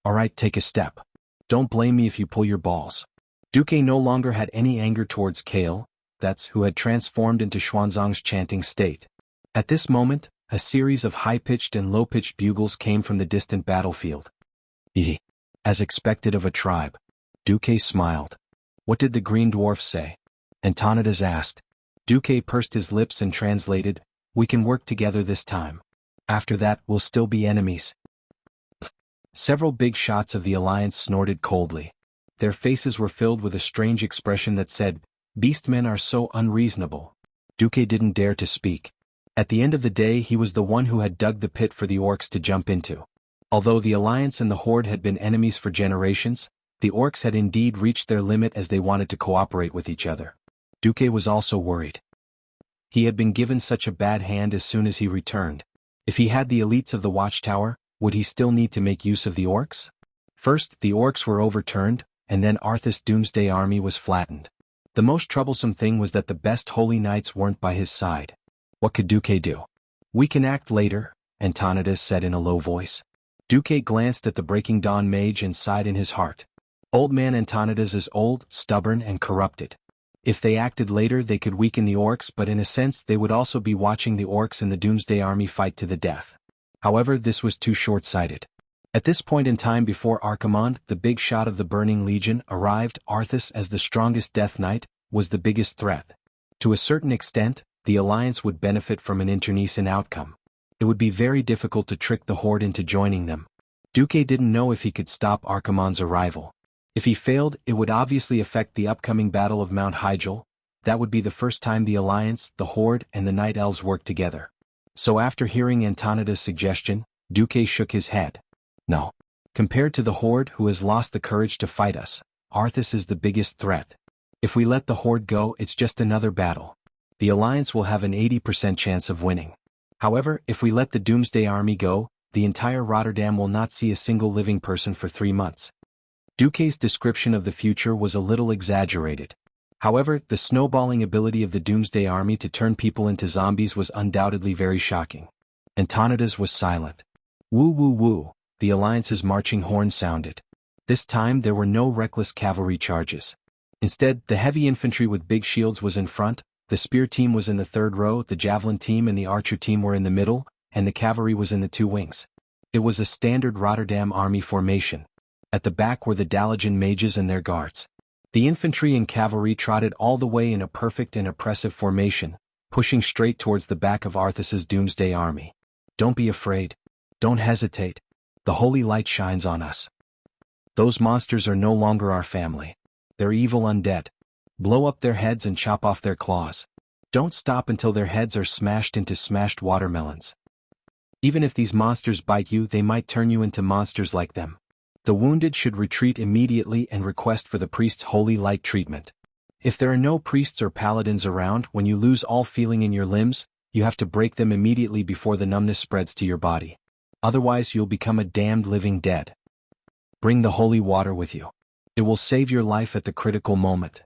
Alright, take a step. Don't blame me if you pull your balls. Duque no longer had any anger towards Kael, that's who had transformed into Xuanzang's chanting state. At this moment, a series of high-pitched and low-pitched bugles came from the distant battlefield. As expected of a tribe. Duque smiled. What did the green dwarf say? Antonidas asked. Duque pursed his lips and translated, we can work together this time. After that, we'll still be enemies. Several big shots of the alliance snorted coldly. Their faces were filled with a strange expression that said, beastmen are so unreasonable. Duque didn't dare to speak. At the end of the day he was the one who had dug the pit for the orcs to jump into. Although the alliance and the horde had been enemies for generations, the orcs had indeed reached their limit as they wanted to cooperate with each other. Duque was also worried. He had been given such a bad hand as soon as he returned. If he had the elites of the watchtower, would he still need to make use of the orcs? First, the orcs were overturned, and then Arthas' doomsday army was flattened. The most troublesome thing was that the best holy knights weren't by his side. What could Duque do? We can act later, Antonidas said in a low voice. Duque glanced at the breaking dawn mage and sighed in his heart. Old man Antonidas is old, stubborn and corrupted. If they acted later they could weaken the orcs, but in a sense they would also be watching the orcs and the doomsday army fight to the death. However, this was too short-sighted. At this point in time before Archimonde, the big shot of the Burning Legion, arrived, Arthas as the strongest Death Knight, was the biggest threat. To a certain extent, the alliance would benefit from an internecine outcome. It would be very difficult to trick the horde into joining them. Duque didn't know if he could stop Archimonde's arrival. If he failed, it would obviously affect the upcoming Battle of Mount Hyjal. That would be the first time the alliance, the horde and the night elves worked together. So after hearing Antonidas' suggestion, Duque shook his head. No. Compared to the horde who has lost the courage to fight us, Arthas is the biggest threat. If we let the horde go, it's just another battle. The alliance will have an 80% chance of winning. However, if we let the Doomsday Army go, the entire Rotterdam will not see a single living person for 3 months. Duque's description of the future was a little exaggerated. However, the snowballing ability of the Doomsday Army to turn people into zombies was undoubtedly very shocking. Antonidas was silent. Woo woo woo, the alliance's marching horn sounded. This time there were no reckless cavalry charges. Instead, the heavy infantry with big shields was in front, the spear team was in the third row, the javelin team and the archer team were in the middle, and the cavalry was in the 2 wings. It was a standard Rotterdam army formation. At the back were the Dalajan mages and their guards. The infantry and cavalry trotted all the way in a perfect and oppressive formation, pushing straight towards the back of Arthas's doomsday army. Don't be afraid. Don't hesitate. The holy light shines on us. Those monsters are no longer our family. They're evil undead. Blow up their heads and chop off their claws. Don't stop until their heads are smashed into smashed watermelons. Even if these monsters bite you, they might turn you into monsters like them. The wounded should retreat immediately and request for the priest's holy light treatment. If there are no priests or paladins around, when you lose all feeling in your limbs, you have to break them immediately before the numbness spreads to your body. Otherwise you'll become a damned living dead. Bring the holy water with you. It will save your life at the critical moment.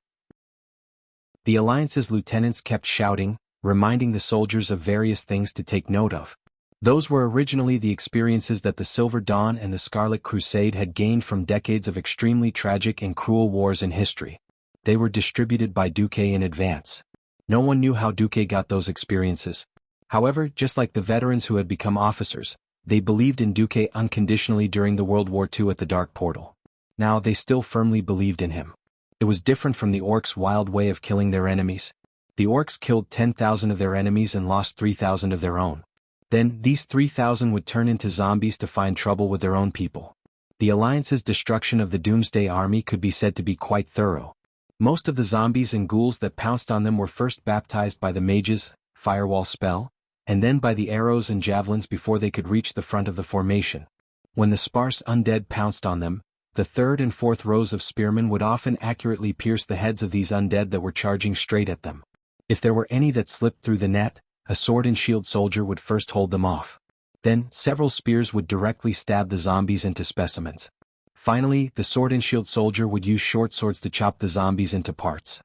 The Alliance's lieutenants kept shouting, reminding the soldiers of various things to take note of. Those were originally the experiences that the Silver Dawn and the Scarlet Crusade had gained from decades of extremely tragic and cruel wars in history. They were distributed by Duque in advance. No one knew how Duque got those experiences. However, just like the veterans who had become officers, they believed in Duque unconditionally during the World War II at the Dark Portal. Now they still firmly believed in him. It was different from the orcs' wild way of killing their enemies. The orcs killed 10,000 of their enemies and lost 3,000 of their own. Then, these 3,000 would turn into zombies to find trouble with their own people. The Alliance's destruction of the Doomsday Army could be said to be quite thorough. Most of the zombies and ghouls that pounced on them were first baptized by the mages' firewall spell, and then by the arrows and javelins before they could reach the front of the formation. When the sparse undead pounced on them, the third and fourth rows of spearmen would often accurately pierce the heads of these undead that were charging straight at them. If there were any that slipped through the net, a sword and shield soldier would first hold them off. Then, several spears would directly stab the zombies into specimens. Finally, the sword and shield soldier would use short swords to chop the zombies into parts.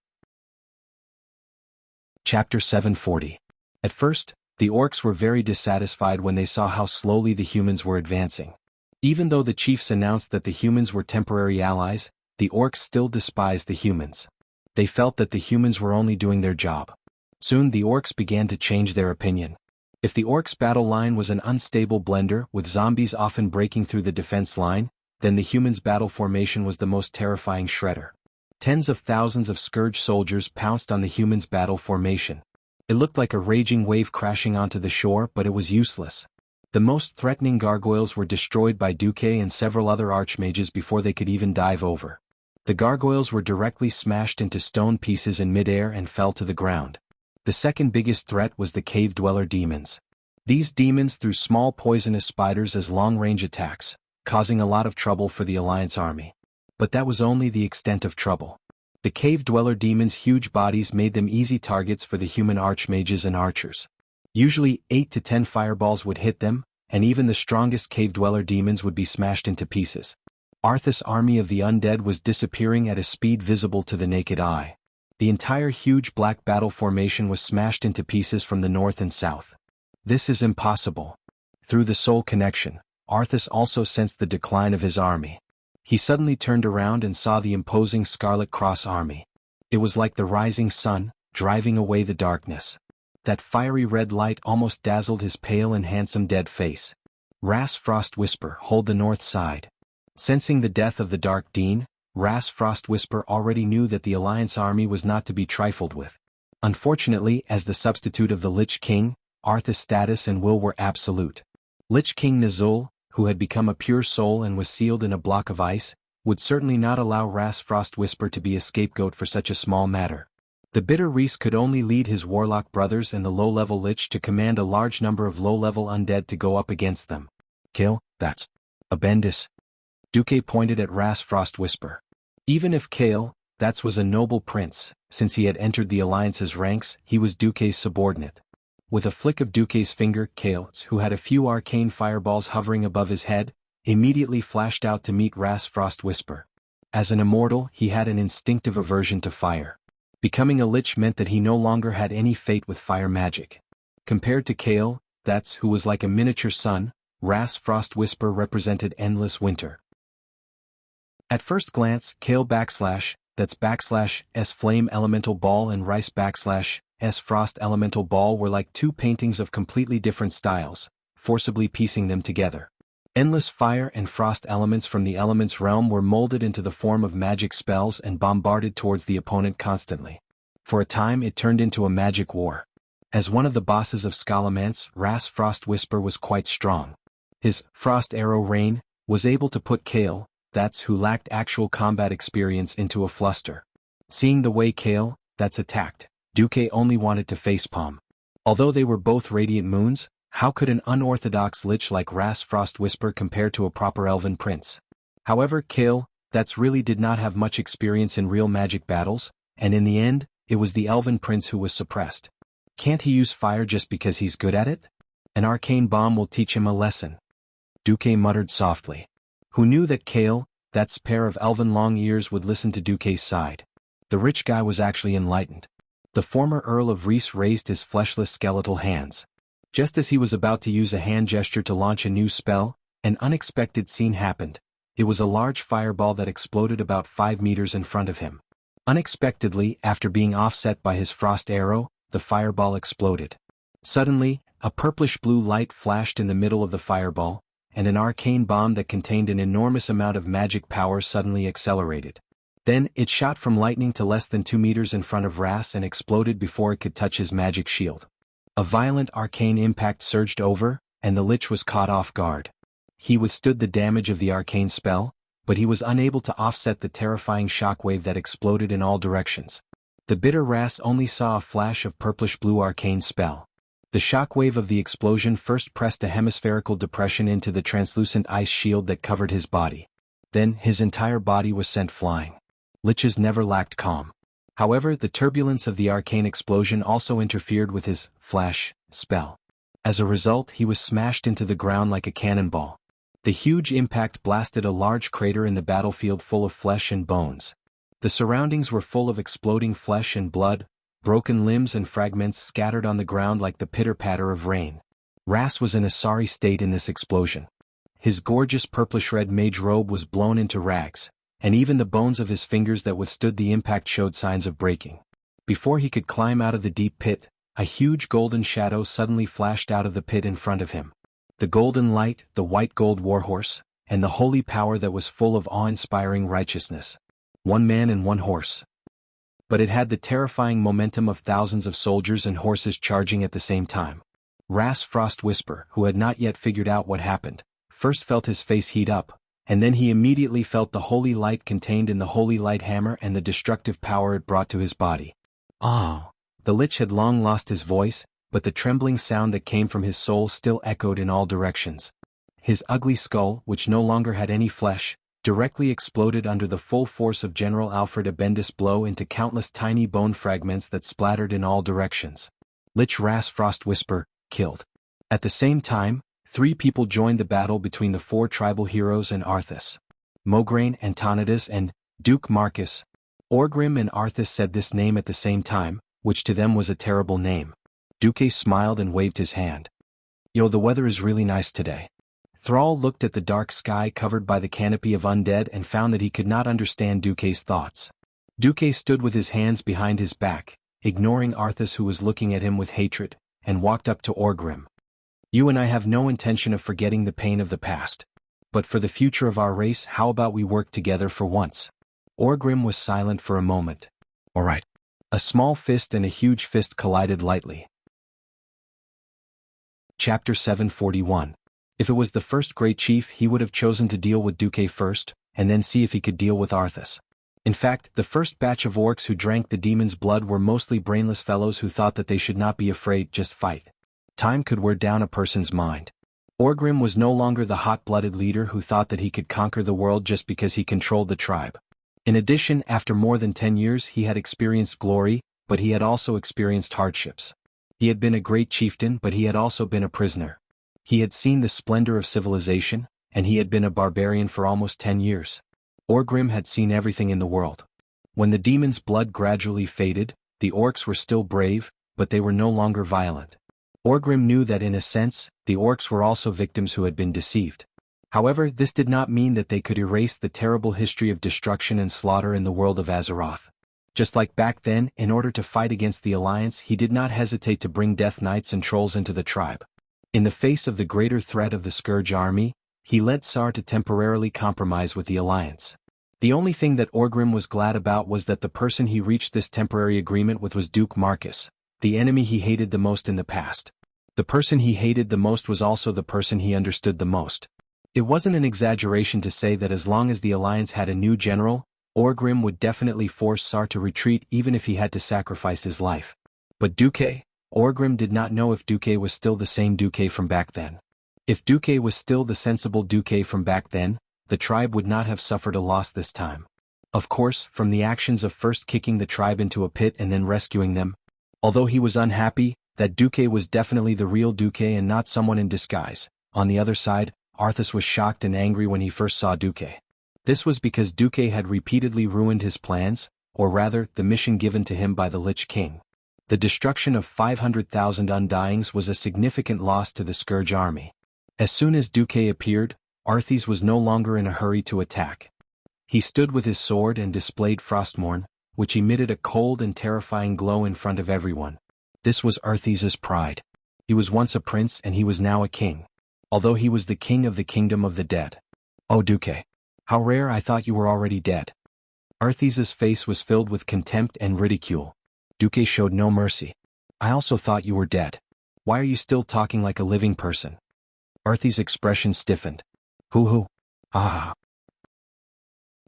Chapter 740. At first, the orcs were very dissatisfied when they saw how slowly the humans were advancing. Even though the chiefs announced that the humans were temporary allies, the orcs still despised the humans. They felt that the humans were only doing their job. Soon the orcs began to change their opinion. If the orcs' battle line was an unstable blender with zombies often breaking through the defense line, then the humans' battle formation was the most terrifying shredder. Tens of thousands of scourge soldiers pounced on the humans' battle formation. It looked like a raging wave crashing onto the shore, but it was useless. The most threatening gargoyles were destroyed by Duque and several other archmages before they could even dive over. The gargoyles were directly smashed into stone pieces in midair and fell to the ground. The second biggest threat was the cave-dweller demons. These demons threw small poisonous spiders as long-range attacks, causing a lot of trouble for the Alliance army. But that was only the extent of trouble. The cave-dweller demons' huge bodies made them easy targets for the human archmages and archers. Usually 8 to 10 fireballs would hit them, and even the strongest cave-dweller demons would be smashed into pieces. Arthas' army of the undead was disappearing at a speed visible to the naked eye. The entire huge black battle formation was smashed into pieces from the north and south. This is impossible. Through the soul connection, Arthas also sensed the decline of his army. He suddenly turned around and saw the imposing Scarlet Cross army. It was like the rising sun, driving away the darkness. That fiery red light almost dazzled his pale and handsome dead face. Ras Frostwhisper, hold the north side. Sensing the death of the Dark Dean, Ras Frostwhisper already knew that the Alliance army was not to be trifled with. Unfortunately, as the substitute of the Lich King, Arthas' status and will were absolute. Lich King Nazul, who had become a pure soul and was sealed in a block of ice, would certainly not allow Ras Frostwhisper to be a scapegoat for such a small matter. The bitter Reese could only lead his warlock brothers and the low-level Lich to command a large number of low-level undead to go up against them. Kill, that's a Bendis. Duque pointed at Ras Frostwhisper. Even if Kale, that was a noble prince, since he had entered the Alliance's ranks, he was Duque's subordinate. With a flick of Duque's finger, Kale, who had a few arcane fireballs hovering above his head, immediately flashed out to meet Ras Frostwhisper. As an immortal, he had an instinctive aversion to fire. Becoming a lich meant that he no longer had any fate with fire magic. Compared to Kale, who was like a miniature sun, Ras Frostwhisper represented endless winter. At first glance, Kale /S Flame Elemental Ball and Rice /S Frost Elemental Ball were like two paintings of completely different styles, forcibly piecing them together. Endless fire and frost elements from the elements realm were molded into the form of magic spells and bombarded towards the opponent constantly. For a time it turned into a magic war. As one of the bosses of Scalomance, Ras Frostwhisper was quite strong. His Frost Arrow Rain was able to put Kale, who lacked actual combat experience, into a fluster. Seeing the way Kale, attacked, Duque only wanted to facepalm. Although they were both radiant moons, how could an unorthodox lich like Ras Frostwhisper compare to a proper elven prince? However, Kale, really did not have much experience in real magic battles, and in the end, it was the elven prince who was suppressed. Can't he use fire just because he's good at it? An arcane bomb will teach him a lesson. Duque muttered softly. Who knew that Kale, pair of elven long ears, would listen to Duque's side? The rich guy was actually enlightened. The former Earl of Reese raised his fleshless skeletal hands. Just as he was about to use a hand gesture to launch a new spell, an unexpected scene happened. It was a large fireball that exploded about 5 meters in front of him. Unexpectedly, after being offset by his frost arrow, the fireball exploded. Suddenly, a purplish-blue light flashed in the middle of the fireball, and an arcane bomb that contained an enormous amount of magic power suddenly accelerated. Then, it shot from lightning to less than 2 meters in front of Ras and exploded before it could touch his magic shield. A violent arcane impact surged over, and the lich was caught off guard. He withstood the damage of the arcane spell, but he was unable to offset the terrifying shockwave that exploded in all directions. The bitter Ras only saw a flash of purplish-blue arcane spell. The shockwave of the explosion first pressed a hemispherical depression into the translucent ice shield that covered his body. Then, his entire body was sent flying. Liches never lacked calm. However, the turbulence of the arcane explosion also interfered with his flash spell. As a result, he was smashed into the ground like a cannonball. The huge impact blasted a large crater in the battlefield full of flesh and bones. The surroundings were full of exploding flesh and blood, broken limbs and fragments scattered on the ground like the pitter-patter of rain. Ras was in a sorry state in this explosion. His gorgeous purplish-red mage robe was blown into rags. and even the bones of his fingers that withstood the impact showed signs of breaking. Before he could climb out of the deep pit, a huge golden shadow suddenly flashed out of the pit in front of him. The golden light, the white gold warhorse, and the holy power that was full of awe-inspiring righteousness. One man and one horse. But it had the terrifying momentum of thousands of soldiers and horses charging at the same time. Ras Frost Whisper, who had not yet figured out what happened, first felt his face heat up, and then he immediately felt the holy light contained in the holy light hammer and the destructive power it brought to his body. Ah! The Lich had long lost his voice, but the trembling sound that came from his soul still echoed in all directions. His ugly skull, which no longer had any flesh, directly exploded under the full force of General Alfred Abendis' blow into countless tiny bone fragments that splattered in all directions. Lich Ras Frost Whisper, killed. At the same time, 3 people joined the battle between the 4 tribal heroes and Arthas. Mograine, Antonidas, and Duke Marcus. Orgrim and Arthas said this name at the same time, which to them was a terrible name. Duque smiled and waved his hand. Yo, the weather is really nice today. Thrall looked at the dark sky covered by the canopy of undead and found that he could not understand Duque's thoughts. Duque stood with his hands behind his back, ignoring Arthas who was looking at him with hatred, and walked up to Orgrim. You and I have no intention of forgetting the pain of the past. But for the future of our race, how about we work together for once? Orgrim was silent for a moment. All right. A small fist and a huge fist collided lightly. Chapter 741. If it was the first great chief, he would have chosen to deal with Duque first, and then see if he could deal with Arthas. In fact, the first batch of orcs who drank the demon's blood were mostly brainless fellows who thought that they should not be afraid, just fight. Time could wear down a person's mind. Orgrim was no longer the hot-blooded leader who thought that he could conquer the world just because he controlled the tribe. In addition, after more than 10 years he had experienced glory, but he had also experienced hardships. He had been a great chieftain, but he had also been a prisoner. He had seen the splendor of civilization, and he had been a barbarian for almost 10 years. Orgrim had seen everything in the world. When the demon's blood gradually faded, the orcs were still brave, but they were no longer violent. Orgrim knew that in a sense, the orcs were also victims who had been deceived. However, this did not mean that they could erase the terrible history of destruction and slaughter in the world of Azeroth. Just like back then, in order to fight against the Alliance, he did not hesitate to bring Death Knights and Trolls into the tribe. In the face of the greater threat of the Scourge army, he led Sar to temporarily compromise with the Alliance. The only thing that Orgrim was glad about was that the person he reached this temporary agreement with was Duke Marcus, the enemy he hated the most in the past. The person he hated the most was also the person he understood the most. It wasn't an exaggeration to say that as long as the Alliance had a new general, Orgrim would definitely force Sar to retreat even if he had to sacrifice his life. But Duque? Orgrim did not know if Duque was still the same Duque from back then. If Duque was still the sensible Duque from back then, the tribe would not have suffered a loss this time. Of course, from the actions of first kicking the tribe into a pit and then rescuing them. Although he was unhappy, that Duque was definitely the real Duque and not someone in disguise. On the other side, Arthas was shocked and angry when he first saw Duque. This was because Duque had repeatedly ruined his plans, or rather, the mission given to him by the Lich King. The destruction of 500,000 Undyings was a significant loss to the Scourge army. As soon as Duque appeared, Arthas was no longer in a hurry to attack. He stood with his sword and displayed Frostmourne, which emitted a cold and terrifying glow in front of everyone. This was Arthas's pride. He was once a prince and he was now a king. Although he was the king of the kingdom of the dead. Oh Duque. How rare, I thought you were already dead. Arthas's face was filled with contempt and ridicule. Duque showed no mercy. I also thought you were dead. Why are you still talking like a living person? Arthas's expression stiffened. Hoo-hoo. Ah.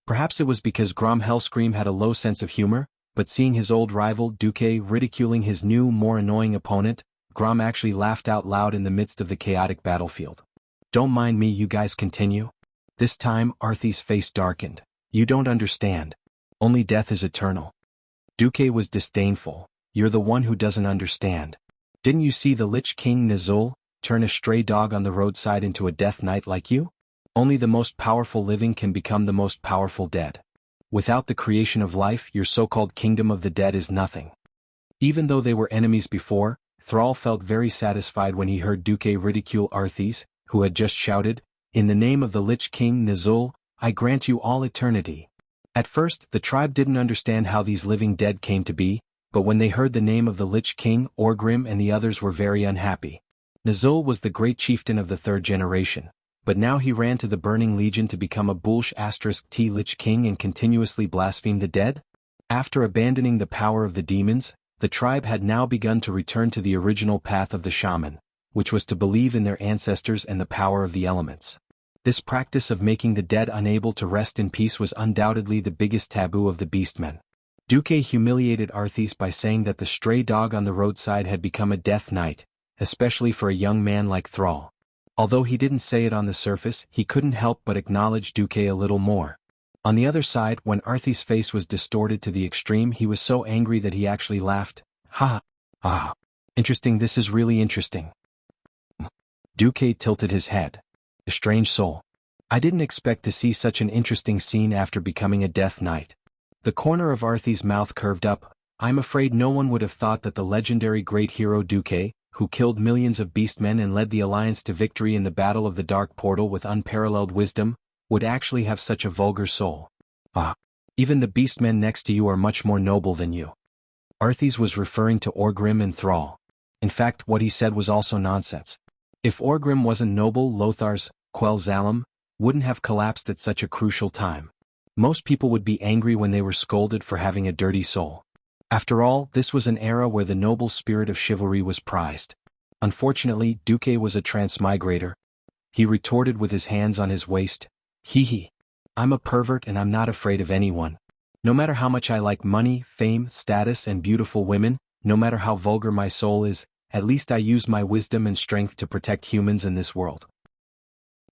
Perhaps it was because Grom Hellscream had a low sense of humor, but seeing his old rival Duque ridiculing his new, more annoying opponent, Grom actually laughed out loud in the midst of the chaotic battlefield. Don't mind me, you guys continue. This time, Arthas's face darkened. You don't understand. Only death is eternal. Duque was disdainful. You're the one who doesn't understand. Didn't you see the Lich King Nazul turn a stray dog on the roadside into a Death Knight like you? Only the most powerful living can become the most powerful dead. Without the creation of life, your so-called kingdom of the dead is nothing. Even though they were enemies before, Thrall felt very satisfied when he heard Duque ridicule Arthas, who had just shouted, "In the name of the Lich King Nazul, I grant you all eternity." At first, the tribe didn't understand how these living dead came to be, but when they heard the name of the Lich King, Orgrim and the others were very unhappy. Nazul was the great chieftain of the third generation, but now he ran to the Burning Legion to become a Bulsh *T Lich King and continuously blaspheme the dead? After abandoning the power of the demons, the tribe had now begun to return to the original path of the shaman, which was to believe in their ancestors and the power of the elements. This practice of making the dead unable to rest in peace was undoubtedly the biggest taboo of the beastmen. Duque humiliated Arthas by saying that the stray dog on the roadside had become a death knight, especially for a young man like Thrall. Although he didn't say it on the surface, he couldn't help but acknowledge Duque a little more. On the other side, when Arthas' face was distorted to the extreme, he was so angry that he actually laughed. Ha! Ah! Interesting, this is really interesting. Duque tilted his head. A strange soul. I didn't expect to see such an interesting scene after becoming a death knight. The corner of Arthas' mouth curved up. I'm afraid no one would have thought that the legendary great hero Duque, who killed millions of beastmen and led the Alliance to victory in the Battle of the Dark Portal with unparalleled wisdom, would actually have such a vulgar soul. Ah. Even the beastmen next to you are much more noble than you. Arthas was referring to Orgrim and Thrall. In fact, what he said was also nonsense. If Orgrim wasn't noble, Lothar's Quell Zalem wouldn't have collapsed at such a crucial time. Most people would be angry when they were scolded for having a dirty soul. After all, this was an era where the noble spirit of chivalry was prized. Unfortunately, Duque was a transmigrator. He retorted with his hands on his waist. Hee hee. I'm a pervert and I'm not afraid of anyone. No matter how much I like money, fame, status and beautiful women, no matter how vulgar my soul is, at least I use my wisdom and strength to protect humans in this world.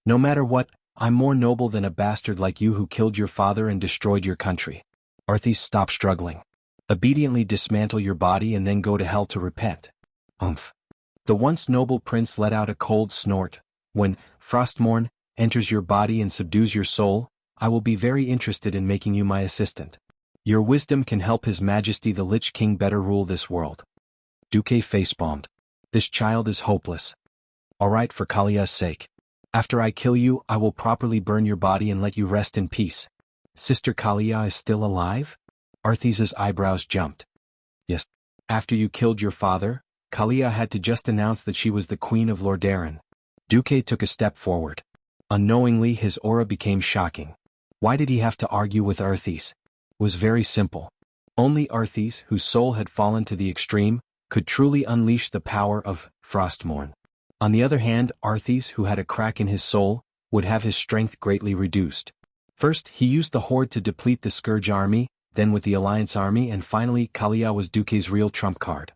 No matter what, I'm more noble than a bastard like you who killed your father and destroyed your country. Arthas, stop struggling. Obediently dismantle your body and then go to hell to repent. Umph. The once noble prince let out a cold snort. When Frostmourne enters your body and subdues your soul, I will be very interested in making you my assistant. Your wisdom can help His Majesty the Lich King better rule this world. Duque facepalmed. This child is hopeless. Alright, for Kalia's sake. After I kill you, I will properly burn your body and let you rest in peace. Sister Kalia is still alive? Arthas' eyebrows jumped. Yes. After you killed your father, Kalia had to just announce that she was the Queen of Lordaeron. Duque took a step forward. Unknowingly, his aura became shocking. Why did he have to argue with Arthas? It was very simple. Only Arthas, whose soul had fallen to the extreme, could truly unleash the power of Frostmourne. On the other hand, Arthas, who had a crack in his soul, would have his strength greatly reduced. First, he used the Horde to deplete the Scourge army, then with the Alliance army, and finally Kalia was Duque's real trump card.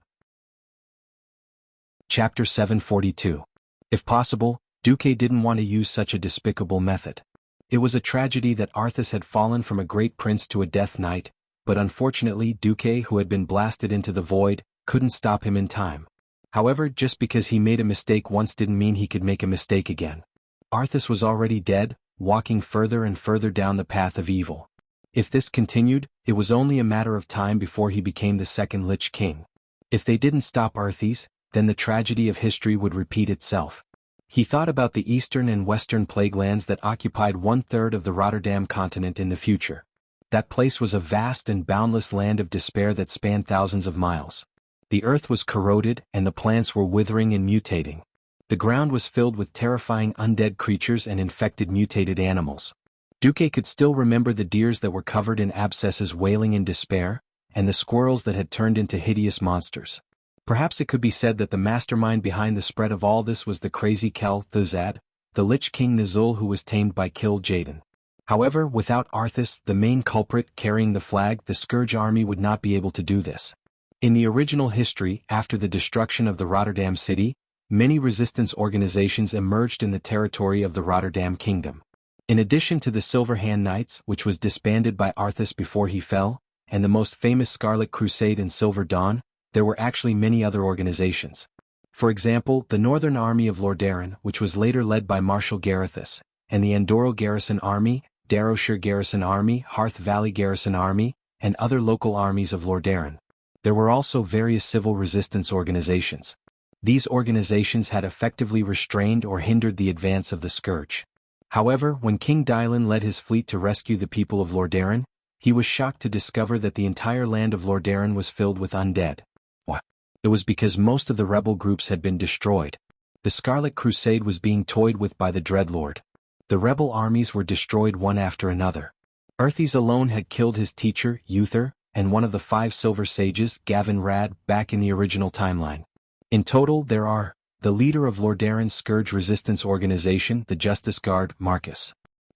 Chapter 742. If possible, Duque didn't want to use such a despicable method. It was a tragedy that Arthas had fallen from a great prince to a death knight, but unfortunately Duque, who had been blasted into the void, couldn't stop him in time. However, just because he made a mistake once didn't mean he could make a mistake again. Arthas was already dead, walking further and further down the path of evil. If this continued, it was only a matter of time before he became the second Lich King. If they didn't stop Arthas, then the tragedy of history would repeat itself. He thought about the eastern and western plague lands that occupied 1/3 of the Rotterdam continent in the future. That place was a vast and boundless land of despair that spanned thousands of miles. The earth was corroded and the plants were withering and mutating. The ground was filled with terrifying undead creatures and infected mutated animals. Duque could still remember the deers that were covered in abscesses wailing in despair, and the squirrels that had turned into hideous monsters. Perhaps it could be said that the mastermind behind the spread of all this was the crazy Kel Thuzad, the Lich King Nazul who was tamed by Kil Jaden. However, without Arthas, the main culprit carrying the flag, the Scourge army would not be able to do this. In the original history, after the destruction of the Rotterdam city, many resistance organizations emerged in the territory of the Rotterdam Kingdom. In addition to the Silver Hand Knights, which was disbanded by Arthas before he fell, and the most famous Scarlet Crusade and Silver Dawn, there were actually many other organizations. For example, the Northern Army of Lordaeron, which was later led by Marshal Garithus, and the Andorra Garrison Army, Darrowshire Garrison Army, Harth Valley Garrison Army, and other local armies of Lordaeron. There were also various civil resistance organizations. These organizations had effectively restrained or hindered the advance of the Scourge. However, when King Dylan led his fleet to rescue the people of Lordaeron, He was shocked to discover that the entire land of Lordaeron was filled with undead. What? It was because most of the rebel groups had been destroyed. The Scarlet Crusade was being toyed with by the Dreadlord. The rebel armies were destroyed one after another. Arthas alone had killed his teacher, Uther, and one of the 5 Silver Sages, Gavin Rad, back in the original timeline. In total there are, the leader of Lordaeron's Scourge Resistance Organization, the Justice Guard, Marcus.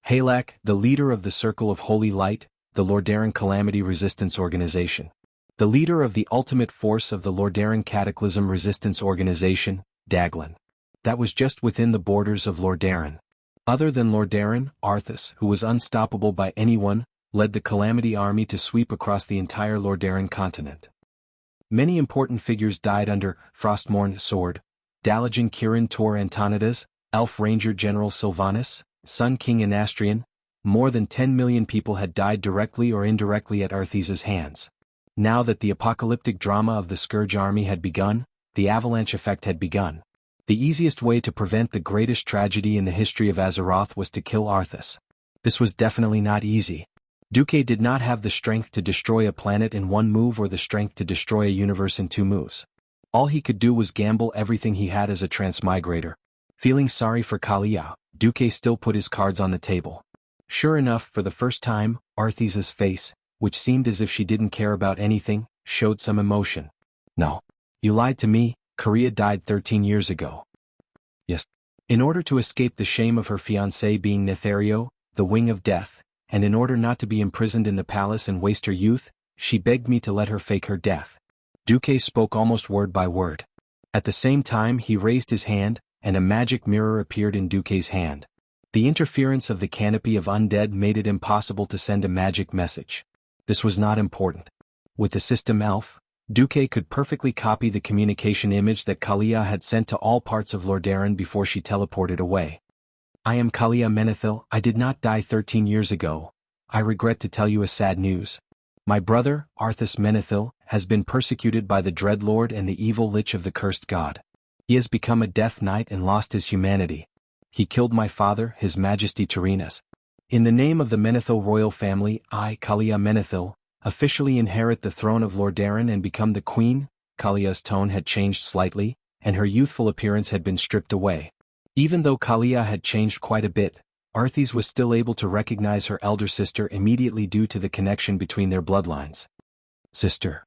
Halak, the leader of the Circle of Holy Light, the Lordaeron Calamity Resistance Organization. The leader of the Ultimate Force of the Lordaeron Cataclysm Resistance Organization, Daglan. That was just within the borders of Lordaeron. Other than Lordaeron, Arthas, who was unstoppable by anyone, led the Calamity Army to sweep across the entire Lordaeron continent. Many important figures died under Frostmourne Sword, Dalajan Kirin Tor Antonidas, Elf Ranger General Sylvanas, Sun King Anastrian. More than 10 million people had died directly or indirectly at Arthas' hands. Now that the apocalyptic drama of the Scourge Army had begun, the avalanche effect had begun. The easiest way to prevent the greatest tragedy in the history of Azeroth was to kill Arthas. This was definitely not easy. Duque did not have the strength to destroy a planet in 1 move or the strength to destroy a universe in 2 moves. All he could do was gamble everything he had as a transmigrator. Feeling sorry for Kalia, Duque still put his cards on the table. Sure enough, for the first time, Arthas' face, which seemed as if she didn't care about anything, showed some emotion. No. You lied to me, Korea died 13 years ago. Yes. In order to escape the shame of her fiancé being Nethario, the Wing of Death, and in order not to be imprisoned in the palace and waste her youth, she begged me to let her fake her death. Duque spoke almost word by word. At the same time he raised his hand, and a magic mirror appeared in Duque's hand. The interference of the canopy of undead made it impossible to send a magic message. This was not important. With the system Elf, Duque could perfectly copy the communication image that Kalia had sent to all parts of Lordaeron before she teleported away. I am Kalia Menethil. I did not die 13 years ago. I regret to tell you a sad news. My brother, Arthas Menethil, has been persecuted by the Dreadlord and the evil Lich of the Cursed God. He has become a Death Knight and lost his humanity. He killed my father, His Majesty Tyrannus. In the name of the Menethil royal family, I, Kalia Menethil, officially inherit the throne of Lordaeron and become the queen. Kalia's tone had changed slightly, and her youthful appearance had been stripped away. Even though Kalia had changed quite a bit, Arthas was still able to recognize her elder sister immediately due to the connection between their bloodlines. Sister.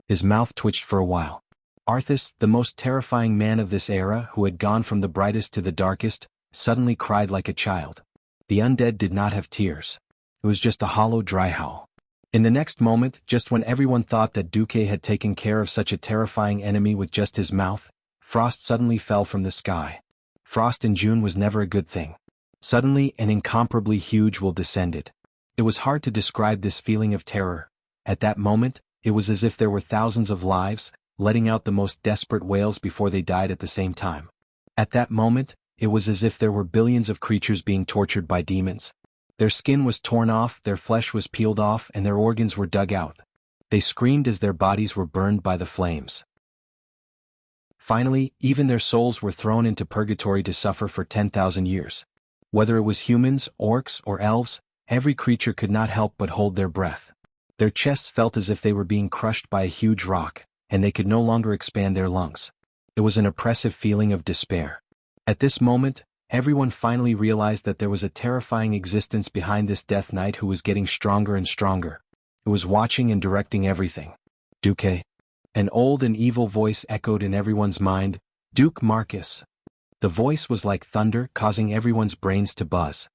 His mouth twitched for a while. Arthas, the most terrifying man of this era who had gone from the brightest to the darkest, suddenly cried like a child. The undead did not have tears. It was just a hollow dry howl. In the next moment, just when everyone thought that Duque had taken care of such a terrifying enemy with just his mouth, frost suddenly fell from the sky. Frost in June was never a good thing. Suddenly an incomparably huge will descended. It was hard to describe this feeling of terror. At that moment, it was as if there were thousands of lives, letting out the most desperate wails before they died at the same time. At that moment, it was as if there were billions of creatures being tortured by demons. Their skin was torn off, their flesh was peeled off, and their organs were dug out. They screamed as their bodies were burned by the flames. Finally, even their souls were thrown into purgatory to suffer for 10,000 years. Whether it was humans, orcs, or elves, every creature could not help but hold their breath. Their chests felt as if they were being crushed by a huge rock, and they could no longer expand their lungs. It was an oppressive feeling of despair. At this moment, everyone finally realized that there was a terrifying existence behind this Death Knight who was getting stronger and stronger. It was watching and directing everything. Duque. An old and evil voice echoed in everyone's mind, Duke Marcus. The voice was like thunder, causing everyone's brains to buzz.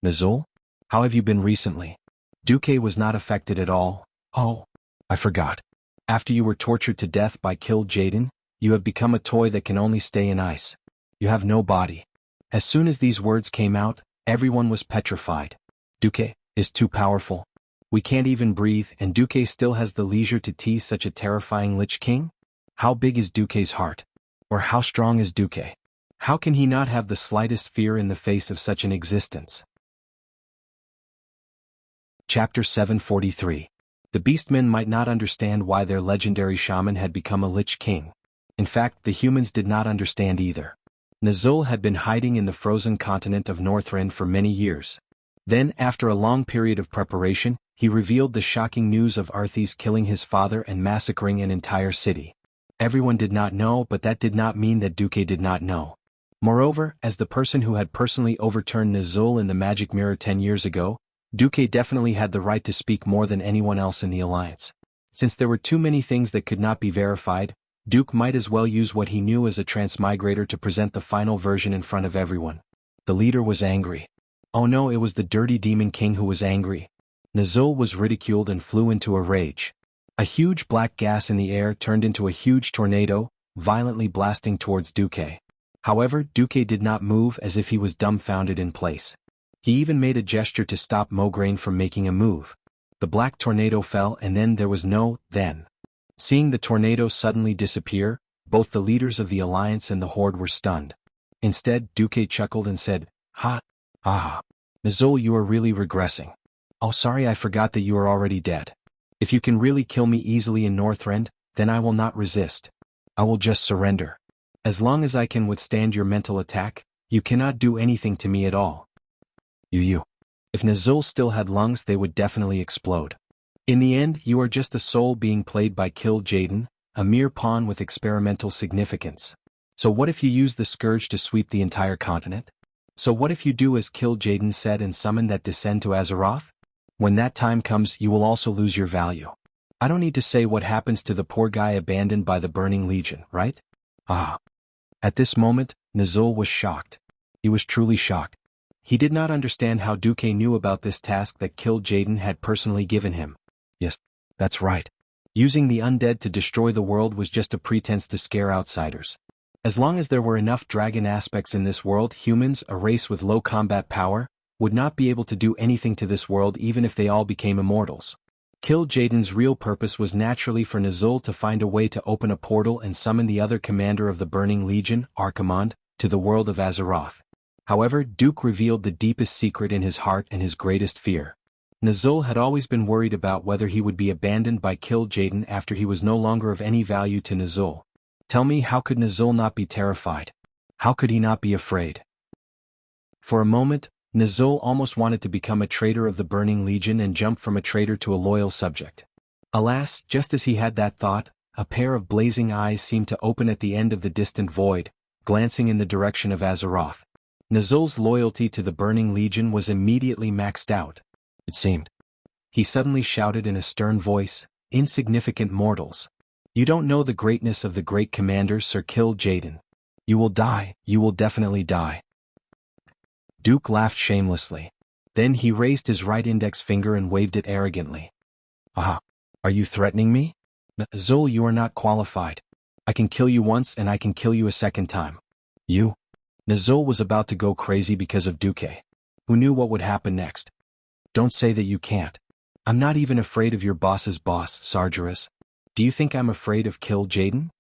Nazul? How have you been recently? Duque was not affected at all. Oh, I forgot. After you were tortured to death by Kill Jaden, you have become a toy that can only stay in ice. You have no body. As soon as these words came out, everyone was petrified. Duque is too powerful. We can't even breathe, and Duque still has the leisure to tease such a terrifying Lich King? How big is Duque's heart? Or how strong is Duque? How can he not have the slightest fear in the face of such an existence? Chapter 743. The Beastmen might not understand why their legendary shaman had become a Lich King. In fact, the humans did not understand either. Nazul had been hiding in the frozen continent of Northrend for many years. Then, after a long period of preparation, he revealed the shocking news of Arthas killing his father and massacring an entire city. Everyone did not know, but that did not mean that Duque did not know. Moreover, as the person who had personally overturned Nazul in the magic mirror 10 years ago, Duque definitely had the right to speak more than anyone else in the alliance. Since there were too many things that could not be verified, Duque might as well use what he knew as a transmigrator to present the final version in front of everyone. The leader was angry. Oh no, it was the dirty demon king who was angry. Nazul was ridiculed and flew into a rage. A huge black gas in the air turned into a huge tornado, violently blasting towards Duque. However, Duque did not move, as if he was dumbfounded in place. He even made a gesture to stop Mograine from making a move. The black tornado fell, and then there was no then. Seeing the tornado suddenly disappear, both the leaders of the alliance and the horde were stunned. Instead, Duque chuckled and said, "Ha! Ah! Nazul, you are really regressing. Oh, sorry, I forgot that you are already dead. If you can really kill me easily in Northrend, then I will not resist. I will just surrender. As long as I can withstand your mental attack, you cannot do anything to me at all." You. If Nazul still had lungs, they would definitely explode. In the end, you are just a soul being played by Kill Jaden, a mere pawn with experimental significance. So what if you use the scourge to sweep the entire continent? So what if you do as Kill Jaden said and summon that descend to Azeroth? When that time comes, you will also lose your value. I don't need to say what happens to the poor guy abandoned by the Burning Legion, right? Ah. At this moment, Nazul was shocked. He was truly shocked. He did not understand how Duque knew about this task that Kill Jaden had personally given him. Yes, that's right. Using the undead to destroy the world was just a pretense to scare outsiders. As long as there were enough dragon aspects in this world, humans, a race with low combat power, would not be able to do anything to this world even if they all became immortals. Kill Jaden's real purpose was naturally for Nazul to find a way to open a portal and summon the other commander of the Burning Legion, Archimond, to the world of Azeroth. However, Duque revealed the deepest secret in his heart and his greatest fear. Nazul had always been worried about whether he would be abandoned by Kill Jaden after he was no longer of any value to Nazul. Tell me, how could Nazul not be terrified? How could he not be afraid? For a moment, Nazul almost wanted to become a traitor of the Burning Legion and jump from a traitor to a loyal subject. Alas, just as he had that thought, a pair of blazing eyes seemed to open at the end of the distant void, glancing in the direction of Azeroth. Nazul's loyalty to the Burning Legion was immediately maxed out, it seemed. He suddenly shouted in a stern voice, "Insignificant mortals. You don't know the greatness of the great commander Sir Kill Jaden. You will die, you will definitely die." Duque laughed shamelessly. Then he raised his right index finger and waved it arrogantly. "Ah, are you threatening me? Nazul, you are not qualified. I can kill you once and I can kill you a second time. You?" Nazul was about to go crazy because of Duque. Who knew what would happen next? "Don't say that you can't. I'm not even afraid of your boss's boss, Sargeras. Do you think I'm afraid of Kill Jaden?"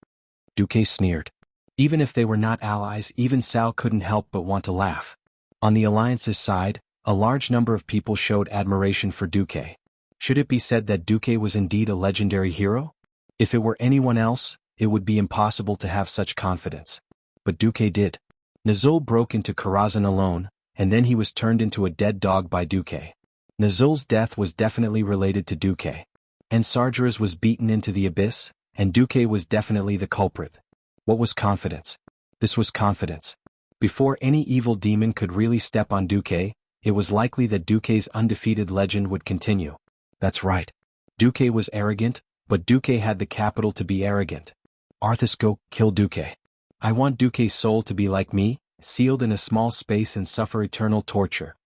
Duque sneered. Even if they were not allies, even Sal couldn't help but want to laugh. On the Alliance's side, a large number of people showed admiration for Duque. Should it be said that Duque was indeed a legendary hero? If it were anyone else, it would be impossible to have such confidence. But Duque did. Nazul broke into Karazhan alone, and then he was turned into a dead dog by Duque. Nazul's death was definitely related to Duque. And Sargeras was beaten into the abyss, and Duque was definitely the culprit. What was confidence? This was confidence. Before any evil demon could really step on Duque, it was likely that Duque's undefeated legend would continue. That's right. Duque was arrogant, but Duque had the capital to be arrogant. Arthas, go, kill Duque. I want Duque's soul to be like me, sealed in a small space and suffer eternal torture.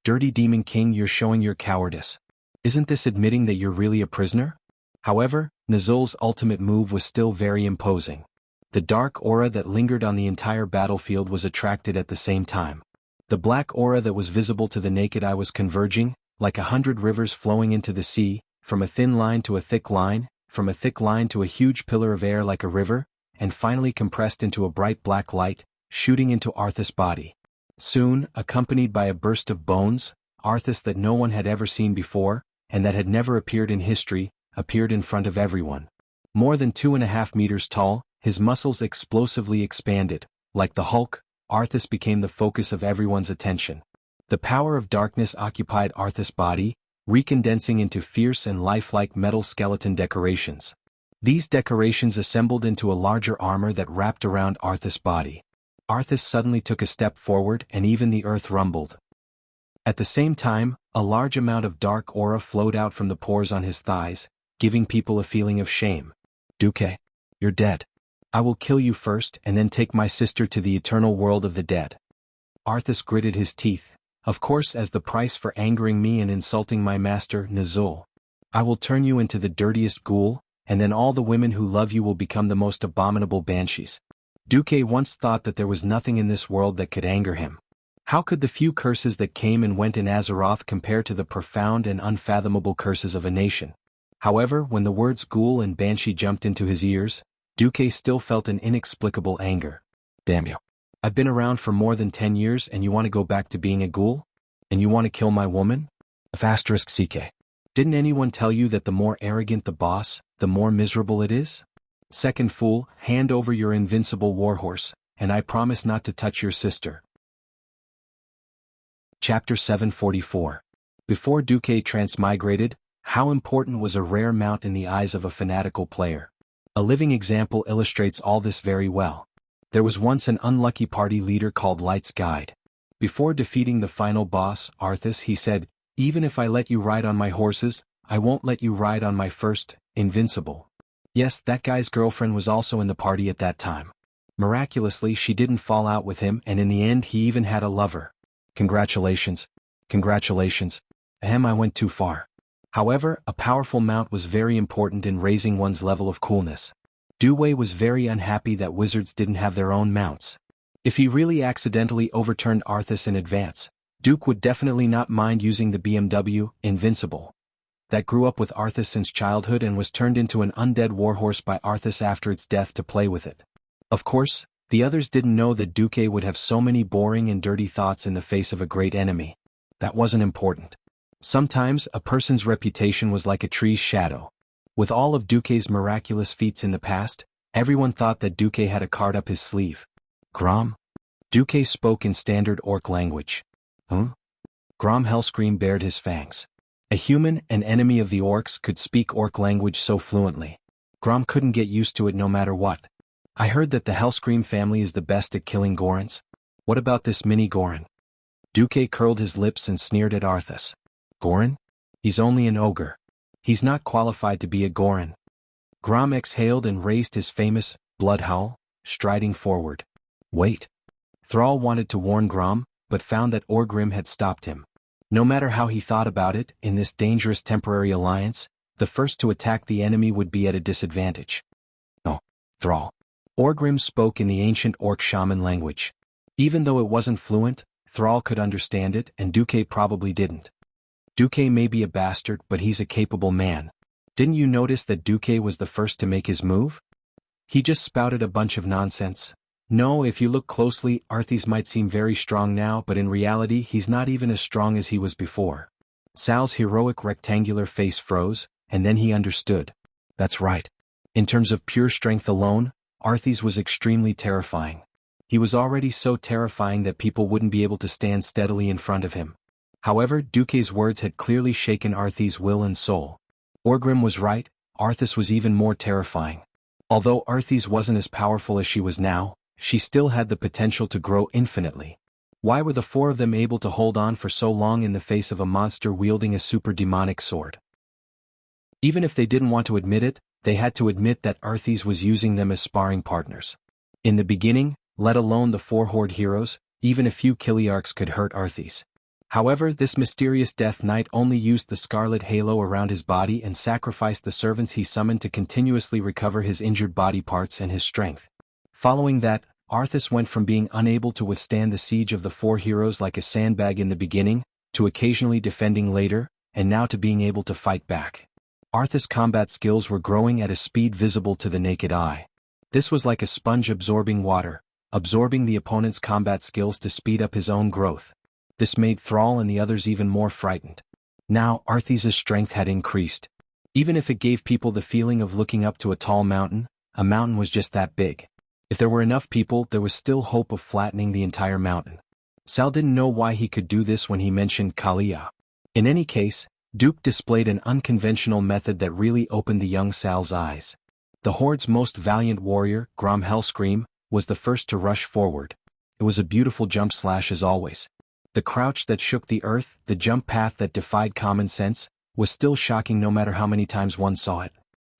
Dirty Demon King, you're showing your cowardice. Isn't this admitting that you're really a prisoner? However, Nazul's ultimate move was still very imposing. The dark aura that lingered on the entire battlefield was attracted at the same time. The black aura that was visible to the naked eye was converging, like 100 rivers flowing into the sea, from a thin line to a thick line, from a thick line to a huge pillar of air like a river, and finally compressed into a bright black light, shooting into Arthas' body. Soon, accompanied by a burst of bones, Arthas that no one had ever seen before, and that had never appeared in history, appeared in front of everyone. More than 2.5 meters tall, his muscles explosively expanded. Like the Hulk, Arthas became the focus of everyone's attention. The power of darkness occupied Arthas' body, recondensing into fierce and lifelike metal skeleton decorations. These decorations assembled into a larger armor that wrapped around Arthas' body. Arthas suddenly took a step forward and even the earth rumbled. At the same time, a large amount of dark aura flowed out from the pores on his thighs, giving people a feeling of shame. Duque, you're dead. I will kill you first and then take my sister to the eternal world of the dead. Arthas gritted his teeth. Of course, as the price for angering me and insulting my master, Nazul. I will turn you into the dirtiest ghoul, and then all the women who love you will become the most abominable banshees. Duque once thought that there was nothing in this world that could anger him. How could the few curses that came and went in Azeroth compare to the profound and unfathomable curses of a nation? However, when the words ghoul and banshee jumped into his ears, Duque still felt an inexplicable anger. Damn you. I've been around for more than 10 years and you want to go back to being a ghoul? And you want to kill my woman? *CK. Didn't anyone tell you that the more arrogant the boss, the more miserable it is? Second fool, hand over your invincible warhorse, and I promise not to touch your sister. Chapter 744. Before Duque transmigrated, how important was a rare mount in the eyes of a fanatical player? A living example illustrates all this very well. There was once an unlucky party leader called Light's Guide. Before defeating the final boss, Arthas, he said, "Even if I let you ride on my horses, I won't let you ride on my first, invincible." Yes, that guy's girlfriend was also in the party at that time. Miraculously, she didn't fall out with him, and in the end he even had a lover. Congratulations. Congratulations. Ahem, I went too far. However, a powerful mount was very important in raising one's level of coolness. Duque was very unhappy that wizards didn't have their own mounts. If he really accidentally overturned Arthas in advance, Duque would definitely not mind using the BMW, Invincible, that grew up with Arthas since childhood and was turned into an undead warhorse by Arthas after its death to play with it. Of course, the others didn't know that Duque would have so many boring and dirty thoughts in the face of a great enemy. That wasn't important. Sometimes, a person's reputation was like a tree's shadow. With all of Duque's miraculous feats in the past, everyone thought that Duque had a card up his sleeve. Grom? Duque spoke in standard orc language. Grom Hellscream bared his fangs. A human, an enemy of the orcs, could speak orc language so fluently. Grom couldn't get used to it no matter what. I heard that the Hellscream family is the best at killing Gorons. What about this mini Goron? Duque curled his lips and sneered at Arthas. Goron? He's only an ogre. He's not qualified to be a Goron. Grom exhaled and raised his famous blood howl, striding forward. Wait. Thrall wanted to warn Grom, but found that Orgrim had stopped him. No matter how he thought about it, in this dangerous temporary alliance, the first to attack the enemy would be at a disadvantage. Oh, Thrall. Orgrim spoke in the ancient orc shaman language. Even though it wasn't fluent, Thrall could understand it, and Duque probably didn't. Duque may be a bastard, but he's a capable man. Didn't you notice that Duque was the first to make his move? He just spouted a bunch of nonsense. No, if you look closely, Arthas might seem very strong now, but in reality he's not even as strong as he was before. Sal's heroic rectangular face froze, and then he understood. That's right. In terms of pure strength alone, Arthas was extremely terrifying. He was already so terrifying that people wouldn't be able to stand steadily in front of him. However, Duque's words had clearly shaken Arthas' will and soul. Orgrim was right, Arthas was even more terrifying. Although Arthas wasn't as powerful as she was now, she still had the potential to grow infinitely. Why were the four of them able to hold on for so long in the face of a monster wielding a super demonic sword? Even if they didn't want to admit it, they had to admit that Arthas was using them as sparring partners. In the beginning, let alone the four Horde heroes, even a few Kiliarchs could hurt Arthas. However, this mysterious Death Knight only used the scarlet halo around his body and sacrificed the servants he summoned to continuously recover his injured body parts and his strength. Following that, Arthas went from being unable to withstand the siege of the four heroes like a sandbag in the beginning, to occasionally defending later, and now to being able to fight back. Arthas' combat skills were growing at a speed visible to the naked eye. This was like a sponge absorbing water, absorbing the opponent's combat skills to speed up his own growth. This made Thrall and the others even more frightened. Now, Arthas' strength had increased. Even if it gave people the feeling of looking up to a tall mountain, a mountain was just that big. If there were enough people, there was still hope of flattening the entire mountain. Sal didn't know why he could do this when he mentioned Kalia. In any case, Duke displayed an unconventional method that really opened the young Sal's eyes. The Horde's most valiant warrior, Grom Hellscream, was the first to rush forward. It was a beautiful jump slash as always. The crouch that shook the earth, the jump path that defied common sense, was still shocking no matter how many times one saw it.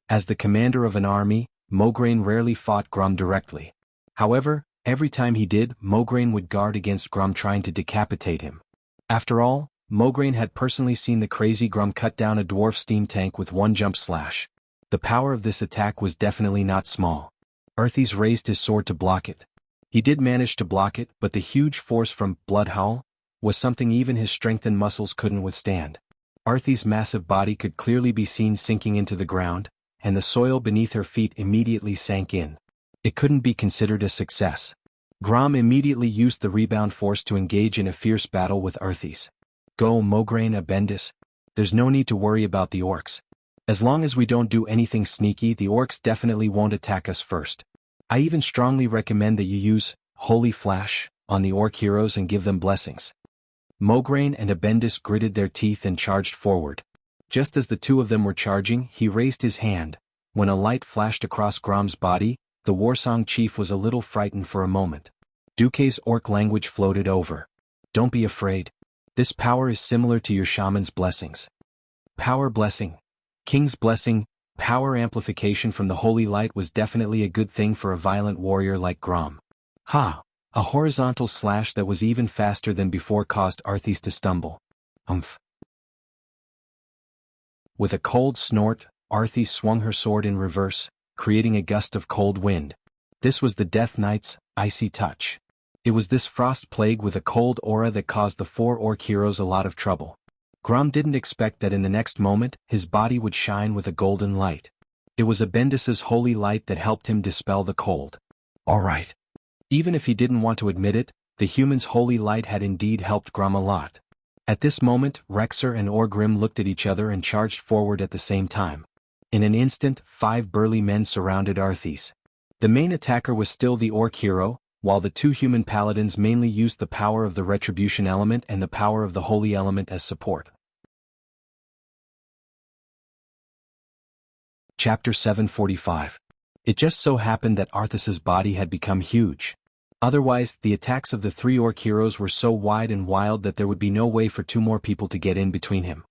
As the commander of an army, Mograine rarely fought Grom directly. However, every time he did, Mograine would guard against Grom trying to decapitate him. After all, Mograine had personally seen the crazy Grom cut down a dwarf steam tank with one jump slash. The power of this attack was definitely not small. Arthas raised his sword to block it. He did manage to block it, but the huge force from Bloodhowl was something even his strengthened muscles couldn't withstand. Arthas' massive body could clearly be seen sinking into the ground, and the soil beneath her feet immediately sank in. It couldn't be considered a success. Grom immediately used the rebound force to engage in a fierce battle with Arthas. Go Mograine Abendis. There's no need to worry about the orcs. As long as we don't do anything sneaky, the orcs definitely won't attack us first. I even strongly recommend that you use Holy Flash on the orc heroes and give them blessings. Mograine and Abendis gritted their teeth and charged forward. Just as the two of them were charging, he raised his hand. When a light flashed across Grom's body, the Warsong chief was a little frightened for a moment. Duke's orc language floated over. Don't be afraid. This power is similar to your shaman's blessings. Power blessing. King's blessing, power amplification from the holy light was definitely a good thing for a violent warrior like Grom. Ha! A horizontal slash that was even faster than before caused Arthas to stumble. Umph. With a cold snort, Arthas swung her sword in reverse, creating a gust of cold wind. This was the Death Knight's icy touch. It was this frost plague with a cold aura that caused the four orc heroes a lot of trouble. Grom didn't expect that in the next moment, his body would shine with a golden light. It was Abendis's holy light that helped him dispel the cold. Alright. Even if he didn't want to admit it, the human's holy light had indeed helped Grom a lot. At this moment, Rexer and Orgrim looked at each other and charged forward at the same time. In an instant, 5 burly men surrounded Arthas. The main attacker was still the orc hero, while the 2 human paladins mainly used the power of the retribution element and the power of the holy element as support. Chapter 745. It just so happened that Arthas's body had become huge. Otherwise, the attacks of the 3 orc heroes were so wide and wild that there would be no way for 2 more people to get in between him.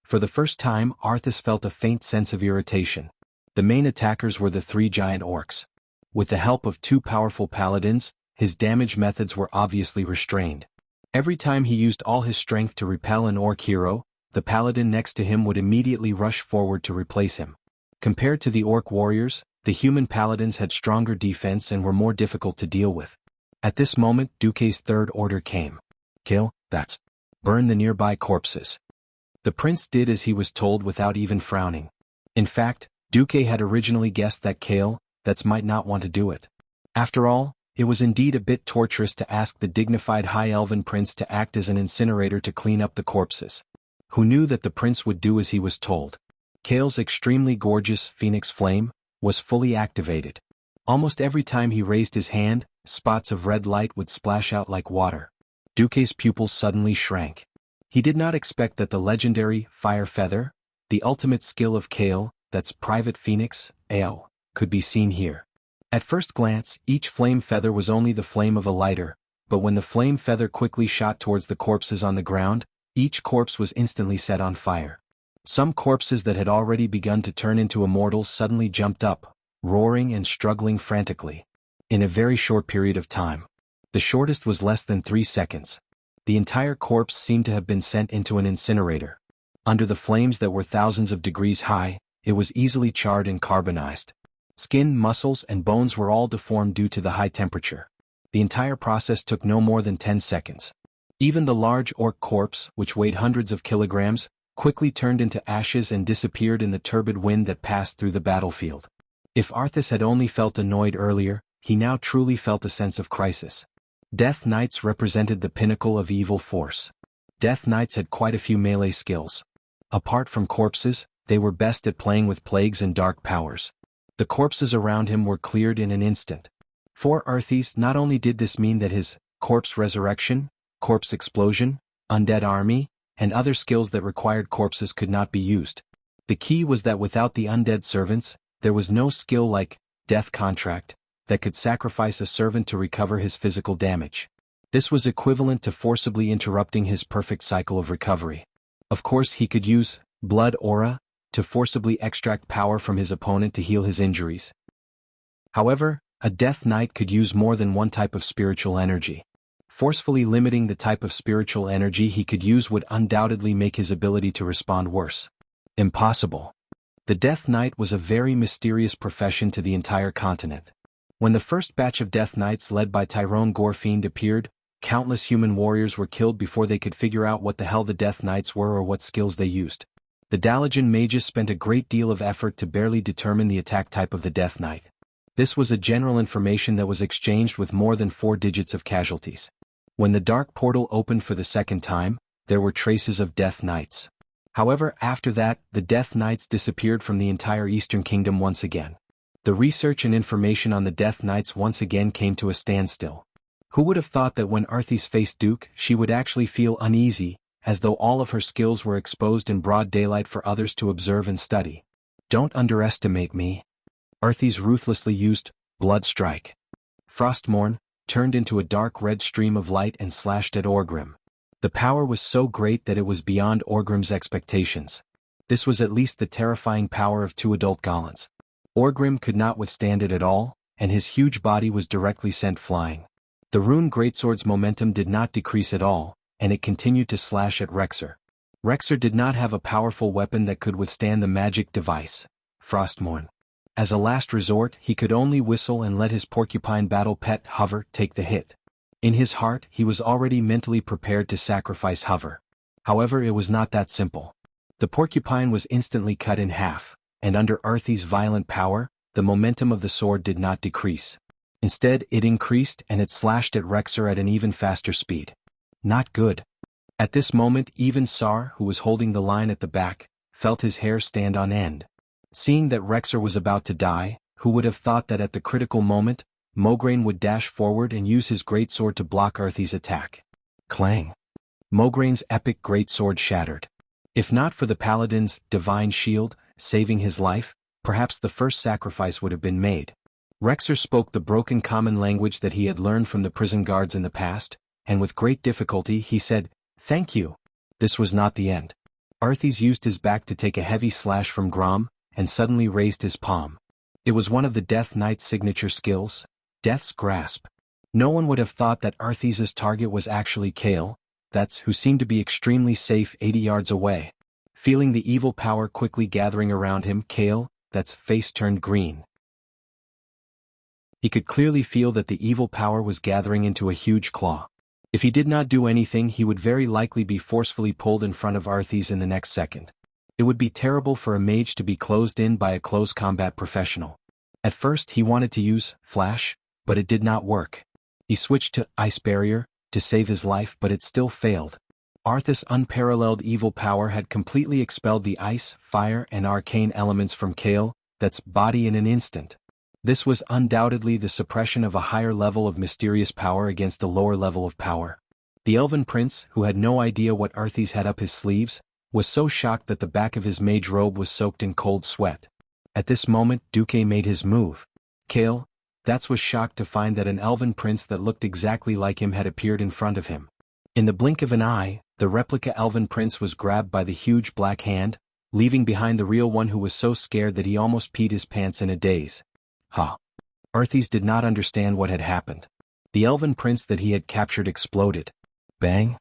For the first time, Arthas felt a faint sense of irritation. The main attackers were the 3 giant orcs. With the help of 2 powerful paladins, his damage methods were obviously restrained. Every time he used all his strength to repel an orc hero, the paladin next to him would immediately rush forward to replace him. Compared to the orc warriors, the human paladins had stronger defense and were more difficult to deal with. At this moment, Duke's third order came. Kill, that's. Burn the nearby corpses. The prince did as he was told without even frowning. In fact, Duke had originally guessed that Kale, that's might not want to do it. After all, it was indeed a bit torturous to ask the dignified High Elven prince to act as an incinerator to clean up the corpses. Who knew that the prince would do as he was told? Kale's extremely gorgeous Phoenix Flame was fully activated. Almost every time he raised his hand, spots of red light would splash out like water. Duke's pupils suddenly shrank. He did not expect that the legendary Fire Feather, the ultimate skill of Kale, that's Private Phoenix, AO, could be seen here. At first glance, each flame feather was only the flame of a lighter, but when the flame feather quickly shot towards the corpses on the ground, each corpse was instantly set on fire. Some corpses that had already begun to turn into immortals suddenly jumped up, roaring and struggling frantically. In a very short period of time. The shortest was less than 3 seconds. The entire corpse seemed to have been sent into an incinerator. Under the flames that were thousands of degrees high, it was easily charred and carbonized. Skin, muscles, and bones were all deformed due to the high temperature. The entire process took no more than 10 seconds. Even the large orc corpse, which weighed hundreds of kilograms, quickly turned into ashes and disappeared in the turbid wind that passed through the battlefield. If Arthas had only felt annoyed earlier, he now truly felt a sense of crisis. Death Knights represented the pinnacle of evil force. Death Knights had quite a few melee skills. Apart from corpses, they were best at playing with plagues and dark powers. The corpses around him were cleared in an instant. For Arthas, not only did this mean that his corpse resurrection, corpse explosion, undead army, and other skills that required corpses could not be used. The key was that without the undead servants, there was no skill like death contract that could sacrifice a servant to recover his physical damage. This was equivalent to forcibly interrupting his perfect cycle of recovery. Of course, he could use blood aura to forcibly extract power from his opponent to heal his injuries. However, a Death Knight could use more than one type of spiritual energy. Forcefully limiting the type of spiritual energy he could use would undoubtedly make his ability to respond worse. Impossible. The Death Knight was a very mysterious profession to the entire continent. When the first batch of Death Knights led by Tyrone Gorefiend appeared, countless human warriors were killed before they could figure out what the hell the Death Knights were or what skills they used. The Dalajan mages spent a great deal of effort to barely determine the attack type of the Death Knight. This was a general information that was exchanged with more than 4 digits of casualties. When the dark portal opened for the second time, there were traces of Death Knights. However, after that, the Death Knights disappeared from the entire Eastern Kingdom once again. The research and information on the Death Knights once again came to a standstill. Who would have thought that when Arthis faced Duke, she would actually feel uneasy, as though all of her skills were exposed in broad daylight for others to observe and study. Don't underestimate me. Arthis ruthlessly used Blood Strike. Frostmourne turned into a dark red stream of light and slashed at Orgrim. The power was so great that it was beyond Orgrim's expectations. This was at least the terrifying power of 2 adult Gollans. Orgrim could not withstand it at all, and his huge body was directly sent flying. The rune greatsword's momentum did not decrease at all, and it continued to slash at Rexer. Rexer did not have a powerful weapon that could withstand the magic device, Frostmourne. As a last resort, he could only whistle and let his porcupine battle pet Hover take the hit. In his heart, he was already mentally prepared to sacrifice Hover. However, it was not that simple. The porcupine was instantly cut in half, and under Arthi's violent power, the momentum of the sword did not decrease. Instead, it increased and it slashed at Rexer at an even faster speed. Not good. At this moment, even Sar, who was holding the line at the back, felt his hair stand on end. Seeing that Rexer was about to die, who would have thought that at the critical moment, Mograine would dash forward and use his greatsword to block Arthi's attack. Clang. Mograine's epic greatsword shattered. If not for the paladin's divine shield saving his life, perhaps the first sacrifice would have been made. Rexer spoke the broken common language that he had learned from the prison guards in the past, and with great difficulty he said, "Thank you." This was not the end. Arthis used his back to take a heavy slash from Grom, and suddenly raised his palm. It was one of the Death Knight's signature skills, Death's Grasp. No one would have thought that Arthis's target was actually Kale, who seemed to be extremely safe 80 yards away. Feeling the evil power quickly gathering around him, Kale's face turned green. He could clearly feel that the evil power was gathering into a huge claw. If he did not do anything, he would very likely be forcefully pulled in front of Arthis in the next second. It would be terrible for a mage to be closed in by a close combat professional. At first he wanted to use Flash, but it did not work. He switched to Ice Barrier to save his life, but it still failed. Arthis' unparalleled evil power had completely expelled the ice, fire, and arcane elements from Kale's body in an instant. This was undoubtedly the suppression of a higher level of mysterious power against a lower level of power. The Elven Prince, who had no idea what Arthis had up his sleeves, was so shocked that the back of his mage robe was soaked in cold sweat. At this moment, Duque made his move. Kale was shocked to find that an Elven Prince that looked exactly like him had appeared in front of him. In the blink of an eye, the replica Elven Prince was grabbed by the huge black hand, leaving behind the real one, who was so scared that he almost peed his pants in a daze. Arthis did not understand what had happened. The Elven Prince that he had captured exploded. Bang!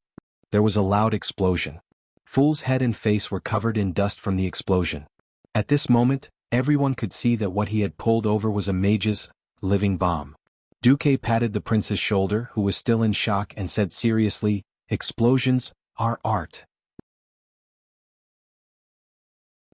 There was a loud explosion. Fool's head and face were covered in dust from the explosion. At this moment, everyone could see that what he had pulled over was a mage's living bomb. Duque patted the prince's shoulder, who was still in shock, and said seriously, "Explosions are art."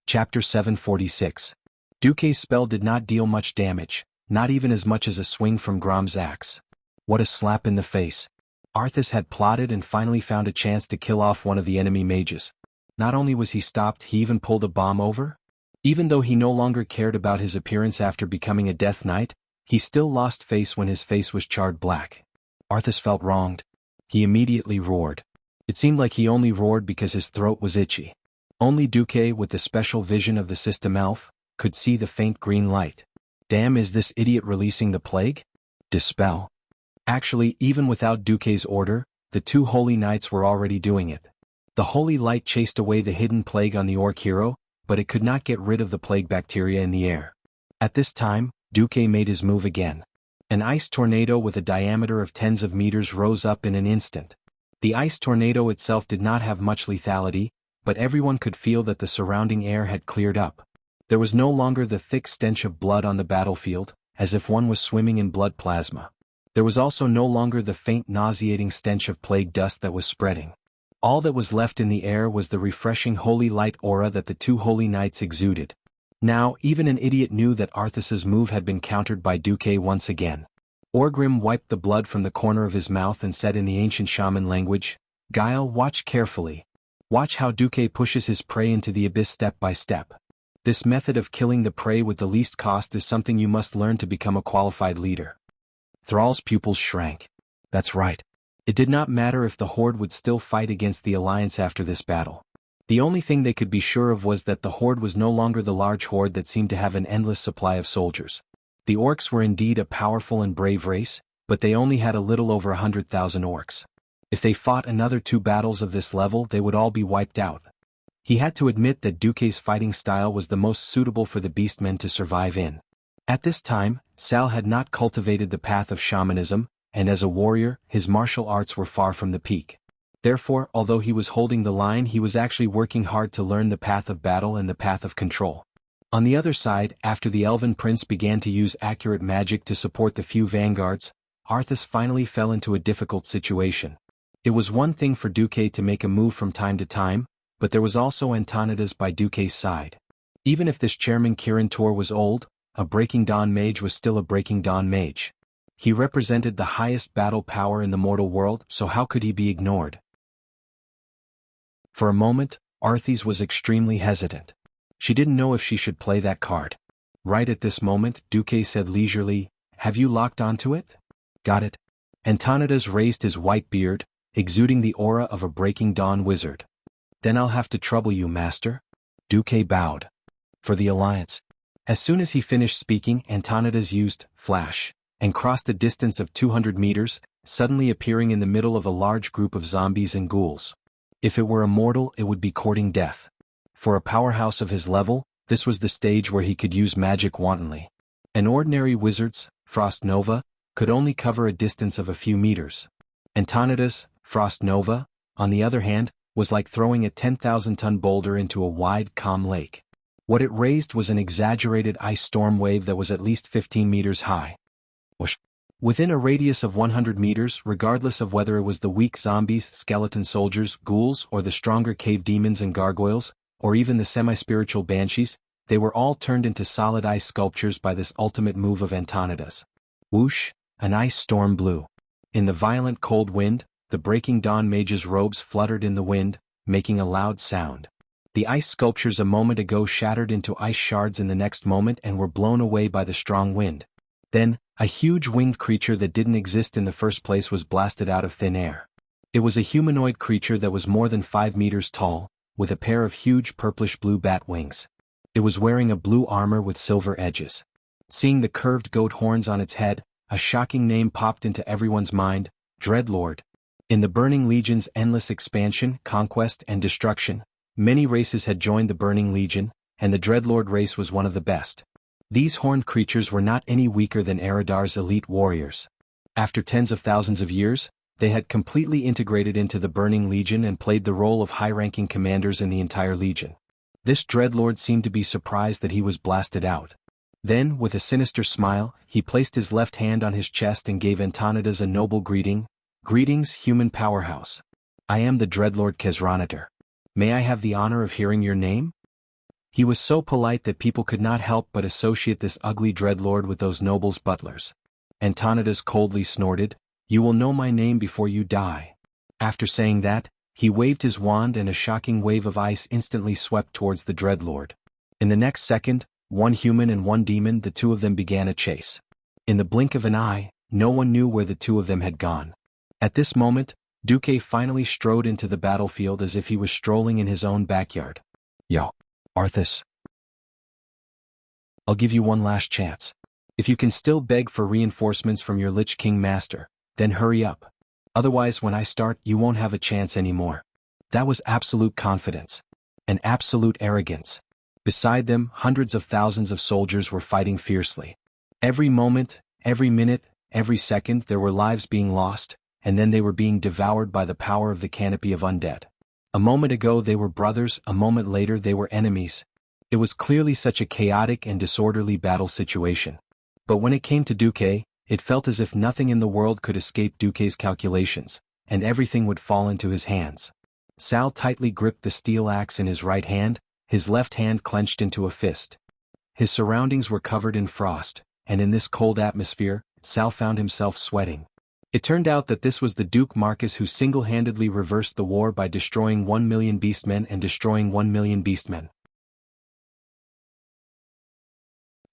Chapter 746. Duque's spell did not deal much damage, not even as much as a swing from Grom's axe. What a slap in the face. Arthis had plotted and finally found a chance to kill off one of the enemy mages. Not only was he stopped, he even pulled a bomb over? Even though he no longer cared about his appearance after becoming a Death Knight, he still lost face when his face was charred black. Arthis felt wronged. He immediately roared. It seemed like he only roared because his throat was itchy. Only Duque, with the special vision of the system elf, could see the faint green light. Damn, is this idiot releasing the plague? Dispel. Actually, even without Duque's order, the two holy knights were already doing it. The holy light chased away the hidden plague on the orc hero, but it could not get rid of the plague bacteria in the air. At this time, Duque made his move again. An ice tornado with a diameter of tens of meters rose up in an instant. The ice tornado itself did not have much lethality, but everyone could feel that the surrounding air had cleared up. There was no longer the thick stench of blood on the battlefield, as if one was swimming in blood plasma. There was also no longer the faint nauseating stench of plague dust that was spreading. All that was left in the air was the refreshing holy light aura that the two holy knights exuded. Now, even an idiot knew that Arthas's move had been countered by Duque once again. Orgrim wiped the blood from the corner of his mouth and said in the ancient shaman language, "Guile, watch carefully. Watch how Duque pushes his prey into the abyss step by step. This method of killing the prey with the least cost is something you must learn to become a qualified leader." Thrall's pupils shrank. That's right. It did not matter if the Horde would still fight against the Alliance after this battle. The only thing they could be sure of was that the Horde was no longer the large horde that seemed to have an endless supply of soldiers. The orcs were indeed a powerful and brave race, but they only had a little over 100,000 orcs. If they fought another 2 battles of this level, they would all be wiped out. He had to admit that Duque's fighting style was the most suitable for the beastmen to survive in. At this time, Sal had not cultivated the path of shamanism, and as a warrior, his martial arts were far from the peak. Therefore, although he was holding the line, he was actually working hard to learn the path of battle and the path of control. On the other side, after the Elven Prince began to use accurate magic to support the few vanguards, Arthas finally fell into a difficult situation. It was one thing for Duque to make a move from time to time, but there was also Antonidas by Duque's side. Even if this chairman Kirin Tor was old, a Breaking Dawn mage was still a Breaking Dawn mage. He represented the highest battle power in the mortal world, so how could he be ignored? For a moment, Arthas was extremely hesitant. She didn't know if she should play that card. Right at this moment, Duque said leisurely, "Have you locked onto it?" "Got it." Antonidas raised his white beard, exuding the aura of a Breaking Dawn wizard. "Then I'll have to trouble you, master." Duque bowed. "For the Alliance." As soon as he finished speaking, Antonidas used Flash, and crossed a distance of 200 meters, suddenly appearing in the middle of a large group of zombies and ghouls. If it were a mortal, it would be courting death. For a powerhouse of his level, this was the stage where he could use magic wantonly. An ordinary wizard's Frost Nova could only cover a distance of a few meters. Antonidas' Frost Nova, on the other hand, was like throwing a 10,000-ton boulder into a wide, calm lake. What it raised was an exaggerated ice storm wave that was at least 15 meters high. Whoosh. Within a radius of 100 meters, regardless of whether it was the weak zombies, skeleton soldiers, ghouls, or the stronger cave demons and gargoyles, or even the semi-spiritual banshees, they were all turned into solid ice sculptures by this ultimate move of Antonidas. Whoosh, an ice storm blew. In the violent cold wind, the Breaking Dawn mage's robes fluttered in the wind, making a loud sound. The ice sculptures a moment ago shattered into ice shards in the next moment and were blown away by the strong wind. Then, a huge winged creature that didn't exist in the first place was blasted out of thin air. It was a humanoid creature that was more than 5 meters tall, with a pair of huge purplish-blue bat wings. It was wearing a blue armor with silver edges. Seeing the curved goat horns on its head, a shocking name popped into everyone's mind, Dreadlord. In the Burning Legion's endless expansion, conquest, and destruction, many races had joined the Burning Legion, and the Dreadlord race was one of the best. These horned creatures were not any weaker than Eridar's elite warriors. After tens of thousands of years, they had completely integrated into the Burning Legion and played the role of high-ranking commanders in the entire Legion. This Dreadlord seemed to be surprised that he was blasted out. Then, with a sinister smile, he placed his left hand on his chest and gave Antonidas a noble greeting. "Greetings, human powerhouse. I am the Dreadlord Kesranator. May I have the honor of hearing your name?" He was so polite that people could not help but associate this ugly Dreadlord with those nobles' butlers. Antonidas coldly snorted, "You will know my name before you die." After saying that, he waved his wand and a shocking wave of ice instantly swept towards the Dreadlord. In the next second, one human and one demon, the two of them began a chase. In the blink of an eye, no one knew where the two of them had gone. At this moment, Duque finally strode into the battlefield as if he was strolling in his own backyard. Yo, Arthas. I'll give you one last chance. If you can still beg for reinforcements from your Lich King master, then hurry up. Otherwise when I start you won't have a chance anymore. That was absolute confidence. And absolute arrogance. Beside them, hundreds of thousands of soldiers were fighting fiercely. Every moment, every minute, every second there were lives being lost, and then they were being devoured by the power of the canopy of undead. A moment ago they were brothers, a moment later they were enemies. It was clearly such a chaotic and disorderly battle situation. But when it came to Duque, it felt as if nothing in the world could escape Duque's calculations, and everything would fall into his hands. Sal tightly gripped the steel axe in his right hand, his left hand clenched into a fist. His surroundings were covered in frost, and in this cold atmosphere, Sal found himself sweating. It turned out that this was the Duke Marcus who single-handedly reversed the war by destroying 1 million beastmen and destroying 1 million beastmen.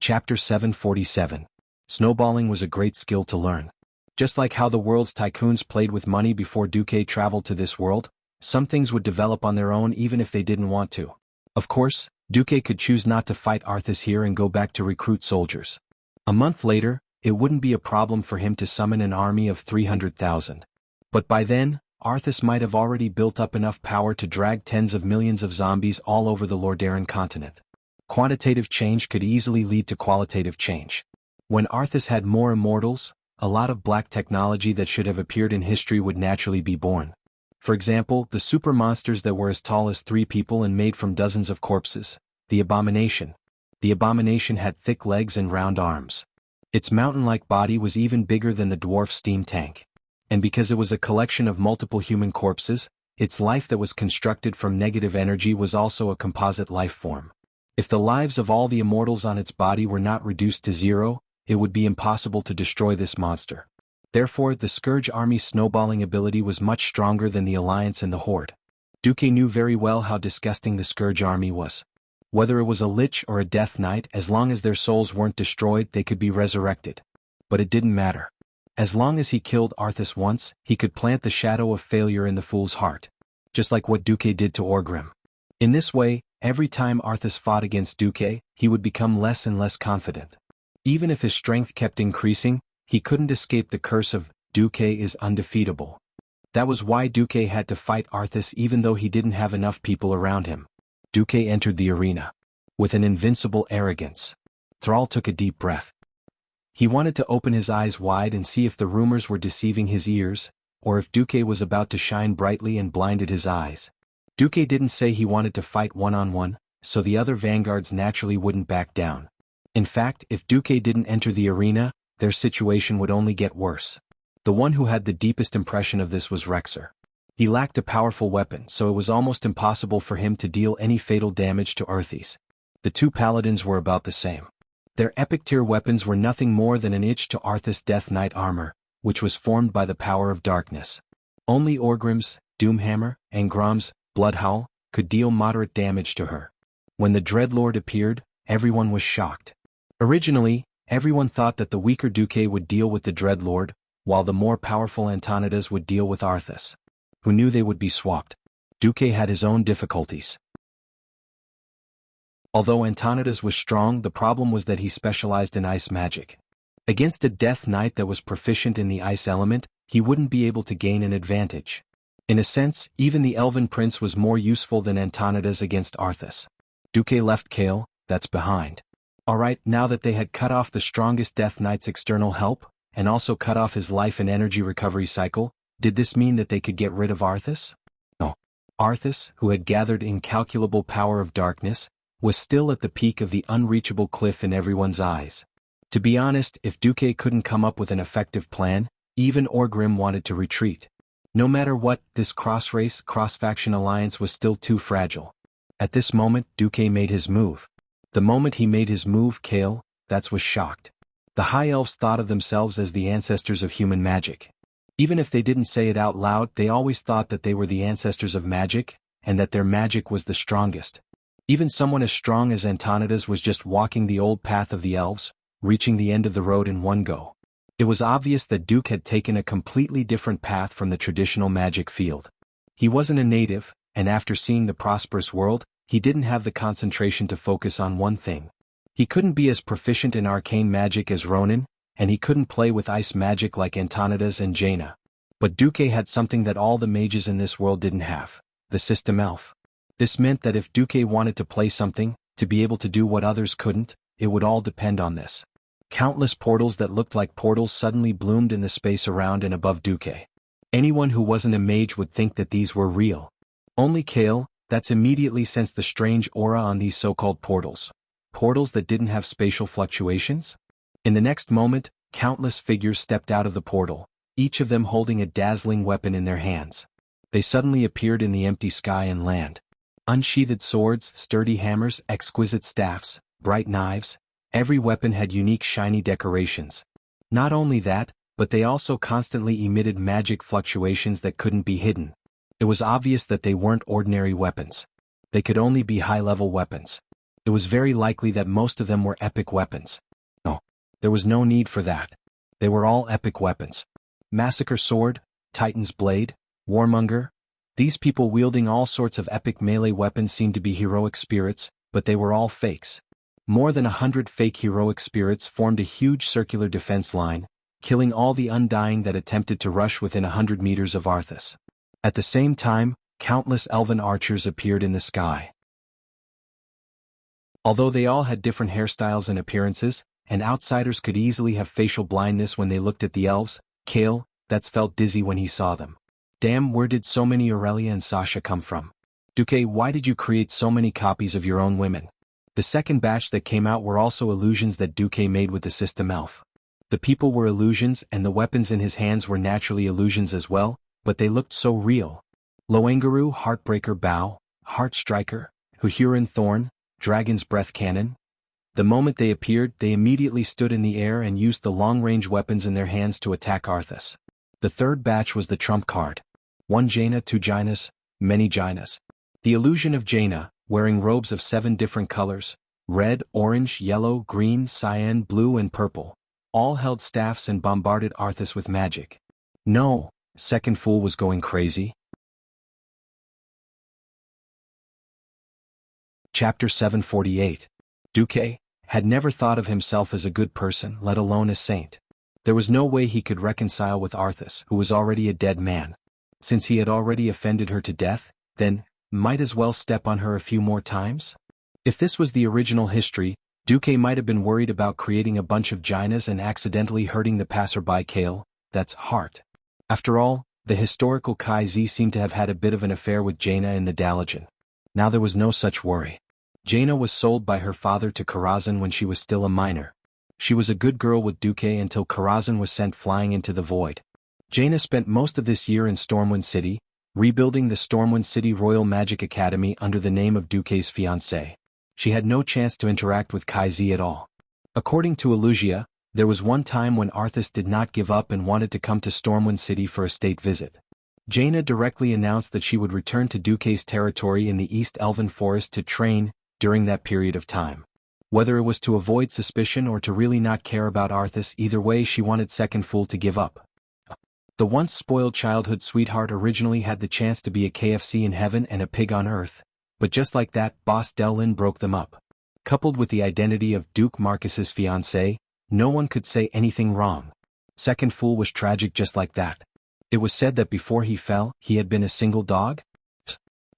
Chapter 747. Snowballing was a great skill to learn. Just like how the world's tycoons played with money before Duque traveled to this world, some things would develop on their own even if they didn't want to. Of course, Duque could choose not to fight Arthas here and go back to recruit soldiers. A month later, it wouldn't be a problem for him to summon an army of 300,000. But by then, Arthas might have already built up enough power to drag tens of millions of zombies all over the Lordaeron continent. Quantitative change could easily lead to qualitative change. When Arthas had more immortals, a lot of black technology that should have appeared in history would naturally be born. For example, the super monsters that were as tall as 3 people and made from dozens of corpses. The Abomination. The Abomination had thick legs and round arms. Its mountain-like body was even bigger than the dwarf steam tank. And because it was a collection of multiple human corpses, its life that was constructed from negative energy was also a composite life form. If the lives of all the immortals on its body were not reduced to 0, it would be impossible to destroy this monster. Therefore, the Scourge Army's snowballing ability was much stronger than the Alliance and the Horde. Duque knew very well how disgusting the Scourge Army was. Whether it was a Lich or a Death Knight, as long as their souls weren't destroyed, they could be resurrected. But it didn't matter. As long as he killed Arthas once, he could plant the shadow of failure in the fool's heart. Just like what Duque did to Orgrim. In this way, every time Arthas fought against Duque, he would become less and less confident. Even if his strength kept increasing, he couldn't escape the curse of Duque is undefeatable. That was why Duque had to fight Arthas even though he didn't have enough people around him. Duque entered the arena. With an invincible arrogance. Thrall took a deep breath. He wanted to open his eyes wide and see if the rumors were deceiving his ears, or if Duque was about to shine brightly and blinded his eyes. Duque didn't say he wanted to fight one-on-one, so the other vanguards naturally wouldn't back down. In fact, if Duque didn't enter the arena, their situation would only get worse. The one who had the deepest impression of this was Rexer. He lacked a powerful weapon, so it was almost impossible for him to deal any fatal damage to Earthies. The 2 paladins were about the same. Their epic tier weapons were nothing more than an itch to Arthas' Death Knight armor, which was formed by the power of darkness. Only Orgrim's, Doomhammer, and Grom's, Bloodhowl, could deal moderate damage to her. When the Dreadlord appeared, everyone was shocked. Originally, everyone thought that the weaker Duque would deal with the Dreadlord, while the more powerful Antonidas would deal with Arthas. Who knew they would be swapped? Duque had his own difficulties. Although Antonidas was strong, the problem was that he specialized in ice magic. Against a Death Knight that was proficient in the ice element, he wouldn't be able to gain an advantage. In a sense, even the Elven Prince was more useful than Antonidas against Arthas. Duque left Kael, that's behind. Alright, now that they had cut off the strongest Death Knight's external help, and also cut off his life and energy recovery cycle, did this mean that they could get rid of Arthas? No. Arthas, who had gathered incalculable power of darkness, was still at the peak of the unreachable cliff in everyone's eyes. To be honest, if Duque couldn't come up with an effective plan, even Orgrim wanted to retreat. No matter what, this cross-race, cross-faction alliance was still too fragile. At this moment, Duque made his move. The moment he made his move, Kael, was shocked. The High Elves thought of themselves as the ancestors of human magic. Even if they didn't say it out loud, they always thought that they were the ancestors of magic, and that their magic was the strongest. Even someone as strong as Antonidas was just walking the old path of the elves, reaching the end of the road in one go. It was obvious that Duke had taken a completely different path from the traditional magic field. He wasn't a native, and after seeing the prosperous world, he didn't have the concentration to focus on one thing. He couldn't be as proficient in arcane magic as Ronin, and he couldn't play with ice magic like Antonidas and Jaina. But Duke had something that all the mages in this world didn't have: the system elf. This meant that if Duke wanted to play something, to be able to do what others couldn't, it would all depend on this. Countless portals that looked like portals suddenly bloomed in the space around and above Duke. Anyone who wasn't a mage would think that these were real. Only Kale, that's immediately sensed the strange aura on these so-called portals. Portals that didn't have spatial fluctuations? In the next moment, countless figures stepped out of the portal, each of them holding a dazzling weapon in their hands. They suddenly appeared in the empty sky and land. Unsheathed swords, sturdy hammers, exquisite staffs, bright knives. Every weapon had unique shiny decorations. Not only that, but they also constantly emitted magic fluctuations that couldn't be hidden. It was obvious that they weren't ordinary weapons. They could only be high-level weapons. It was very likely that most of them were epic weapons. No, there was no need for that. They were all epic weapons. Massacre Sword, Titan's Blade, Warmonger. These people wielding all sorts of epic melee weapons seemed to be heroic spirits, but they were all fakes. More than 100 fake heroic spirits formed a huge circular defense line, killing all the Undying that attempted to rush within 100 meters of Arthas. At the same time, countless elven archers appeared in the sky. Although they all had different hairstyles and appearances, and outsiders could easily have facial blindness when they looked at the elves, Kale, that's felt dizzy when he saw them. Damn, where did so many Aurelia and Sasha come from? Duque, why did you create so many copies of your own women? The second batch that came out were also illusions that Duque made with the system elf. The people were illusions and the weapons in his hands were naturally illusions as well, but they looked so real. Loangaru, Heartbreaker Bow, Heartstriker, Huhuran Thorn, Dragon's Breath Cannon. The moment they appeared, they immediately stood in the air and used the long-range weapons in their hands to attack Arthas. The third batch was the trump card. One Jaina, two Jainas, many Jainas. The illusion of Jaina, wearing robes of 7 different colors, red, orange, yellow, green, cyan, blue and purple, all held staffs and bombarded Arthas with magic. No, Second Fool was going crazy. Chapter 748. Duque had never thought of himself as a good person, let alone a saint. There was no way he could reconcile with Arthas, who was already a dead man. Since he had already offended her to death, then, might as well step on her a few more times? If this was the original history, Duque might have been worried about creating a bunch of Jainas and accidentally hurting the passerby Kale, that's Heart. After all, the historical Kai Z seemed to have had a bit of an affair with Jaina in the Dalajan. Now there was no such worry. Jaina was sold by her father to Karazhan when she was still a minor. She was a good girl with Duque until Karazhan was sent flying into the void. Jaina spent most of this year in Stormwind City, rebuilding the Stormwind City Royal Magic Academy under the name of Duque's fiancé. She had no chance to interact with Kai Z at all. According to Elugia, there was one time when Arthas did not give up and wanted to come to Stormwind City for a state visit. Jaina directly announced that she would return to Duque's territory in the East Elven Forest to train during that period of time. Whether it was to avoid suspicion or to really not care about Arthas, either way she wanted Second Fool to give up. The once spoiled childhood sweetheart originally had the chance to be a KFC in heaven and a pig on earth, but just like that, Boss Delin broke them up. Coupled with the identity of Duke Marcus's fiancé, no one could say anything wrong. Second Fool was tragic just like that. It was said that before he fell, he had been a single dog?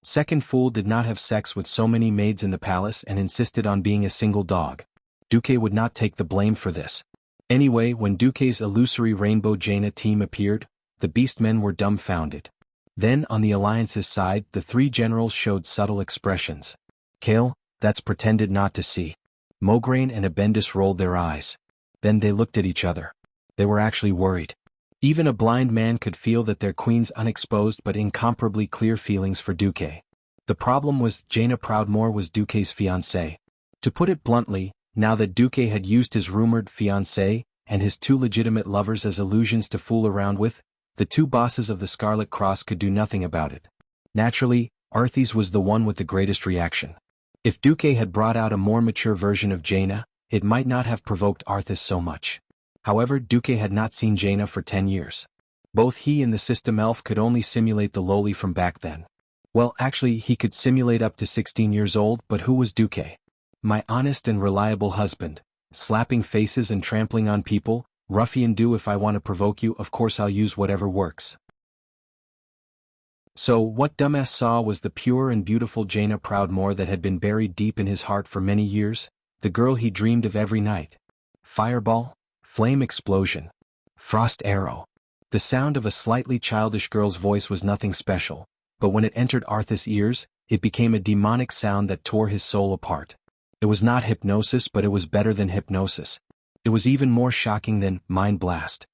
Second Fool did not have sex with so many maids in the palace and insisted on being a single dog. Duque would not take the blame for this. Anyway, when Duque's illusory Rainbow Jaina team appeared, the Beastmen were dumbfounded. Then, on the Alliance's side, the 3 generals showed subtle expressions. Kale, that's pretended not to see. Mograine and Abendis rolled their eyes. Then they looked at each other. They were actually worried. Even a blind man could feel that their queen's unexposed but incomparably clear feelings for Duque. The problem was Jaina Proudmoore was Duque's fiancée. To put it bluntly, now that Duque had used his rumored fiancée and his 2 legitimate lovers as illusions to fool around with, the 2 bosses of the Scarlet Cross could do nothing about it. Naturally, Arthas was the one with the greatest reaction. If Duque had brought out a more mature version of Jaina, it might not have provoked Arthas so much. However, Duque had not seen Jaina for 10 years. Both he and the system elf could only simulate the lowly from back then. Well, actually, he could simulate up to 16 years old, but who was Duque? My honest and reliable husband, slapping faces and trampling on people, ruffian do. If I want to provoke you, of course I'll use whatever works. So, what dumbass saw was the pure and beautiful Jaina Proudmoore that had been buried deep in his heart for many years, the girl he dreamed of every night. Fireball, flame explosion, frost arrow. The sound of a slightly childish girl's voice was nothing special, but when it entered Arthas' ears, it became a demonic sound that tore his soul apart. It was not hypnosis, but it was better than hypnosis. It was even more shocking than mind blast.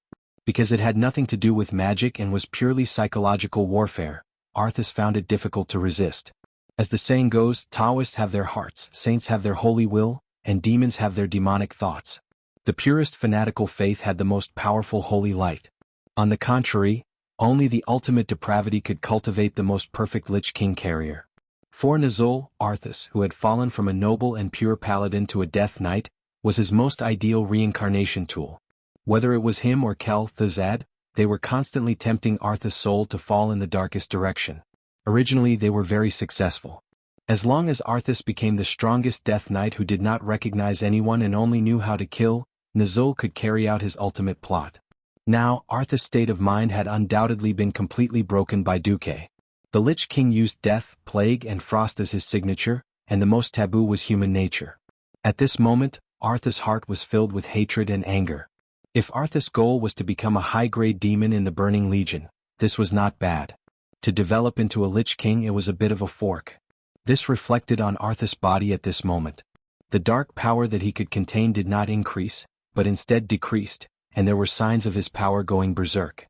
Because it had nothing to do with magic and was purely psychological warfare, Arthas found it difficult to resist. As the saying goes, Taoists have their hearts, saints have their holy will, and demons have their demonic thoughts. The purest fanatical faith had the most powerful holy light. On the contrary, only the ultimate depravity could cultivate the most perfect Lich King carrier. For Nazul, Arthas, who had fallen from a noble and pure paladin to a death knight, was his most ideal reincarnation tool. Whether it was him or Kel Thazad, they were constantly tempting Arthas' soul to fall in the darkest direction. Originally they were very successful. As long as Arthas became the strongest death knight who did not recognize anyone and only knew how to kill, Nazul could carry out his ultimate plot. Now, Arthas' state of mind had undoubtedly been completely broken by Duque. The Lich King used death, plague and frost as his signature, and the most taboo was human nature. At this moment, Arthas' heart was filled with hatred and anger. If Arthas' goal was to become a high-grade demon in the Burning Legion, this was not bad. To develop into a Lich King, it was a bit of a fork. This reflected on Arthas' body at this moment. The dark power that he could contain did not increase, but instead decreased, and there were signs of his power going berserk.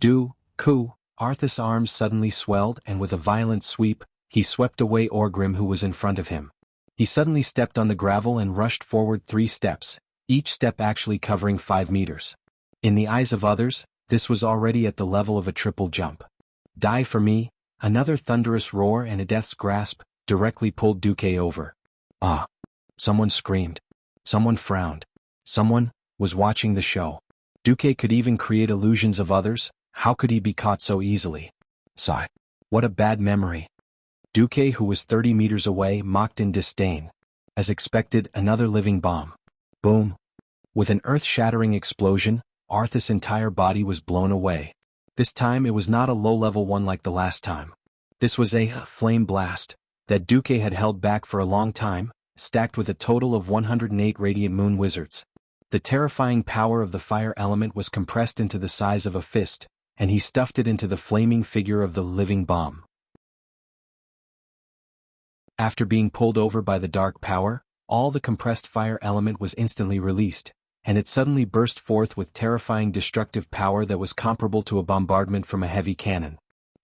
Ku, Arthas' arms suddenly swelled, and with a violent sweep, he swept away Orgrim, who was in front of him. He suddenly stepped on the gravel and rushed forward 3 steps, each step actually covering 5 meters. In the eyes of others, this was already at the level of a triple jump. Die for me! Another thunderous roar and a death's grasp directly pulled Duque over. Ah! Someone screamed. Someone frowned. Someone was watching the show. Duque could even create illusions of others. How could he be caught so easily? Sigh. What a bad memory. Duque, who was 30 meters away, mocked in disdain. As expected, another living bomb. Boom. With an earth-shattering explosion, Arthas' entire body was blown away. This time it was not a low-level one like the last time. This was a flame blast that Duque had held back for a long time, stacked with a total of 108 radiant moon wizards. The terrifying power of the fire element was compressed into the size of a fist, and he stuffed it into the flaming figure of the living bomb. After being pulled over by the dark power, all the compressed fire element was instantly released, and it suddenly burst forth with terrifying destructive power that was comparable to a bombardment from a heavy cannon.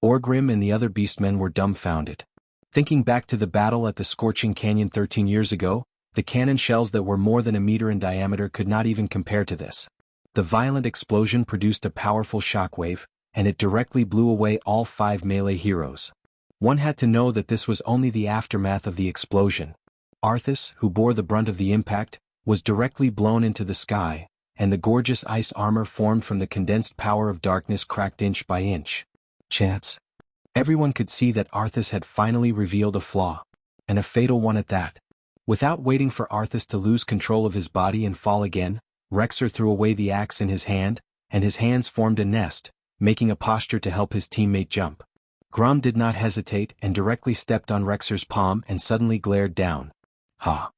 Orgrim and the other beastmen were dumbfounded. Thinking back to the battle at the Scorching Canyon 13 years ago, the cannon shells that were more than a meter in diameter could not even compare to this. The violent explosion produced a powerful shockwave, and it directly blew away all 5 melee heroes. One had to know that this was only the aftermath of the explosion. Arthas, who bore the brunt of the impact, was directly blown into the sky, and the gorgeous ice armor formed from the condensed power of darkness cracked inch by inch. Chance. Everyone could see that Arthas had finally revealed a flaw, and a fatal one at that. Without waiting for Arthas to lose control of his body and fall again, Rexer threw away the axe in his hand, and his hands formed a nest, making a posture to help his teammate jump. Grom did not hesitate and directly stepped on Rexer's palm and suddenly glared down. Ha!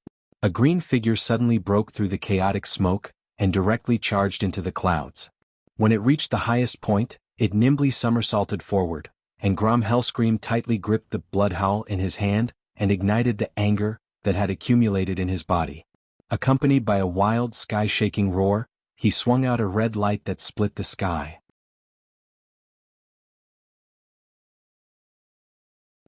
A green figure suddenly broke through the chaotic smoke, and directly charged into the clouds. When it reached the highest point, it nimbly somersaulted forward, and Grom Hellscream tightly gripped the blood howl in his hand, and ignited the anger that had accumulated in his body. Accompanied by a wild, sky-shaking roar, he swung out a red light that split the sky.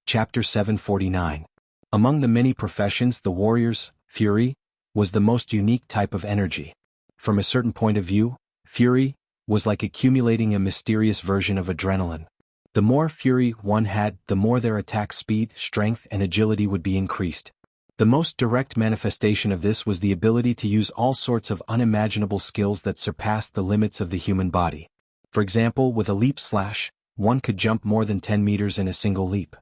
Chapter 749. Among the many professions, the warrior's fury was the most unique type of energy. From a certain point of view, fury was like accumulating a mysterious version of adrenaline. The more fury one had, the more their attack speed, strength, and agility would be increased. The most direct manifestation of this was the ability to use all sorts of unimaginable skills that surpassed the limits of the human body. For example, with a leap slash, one could jump more than 10 meters in a single leap.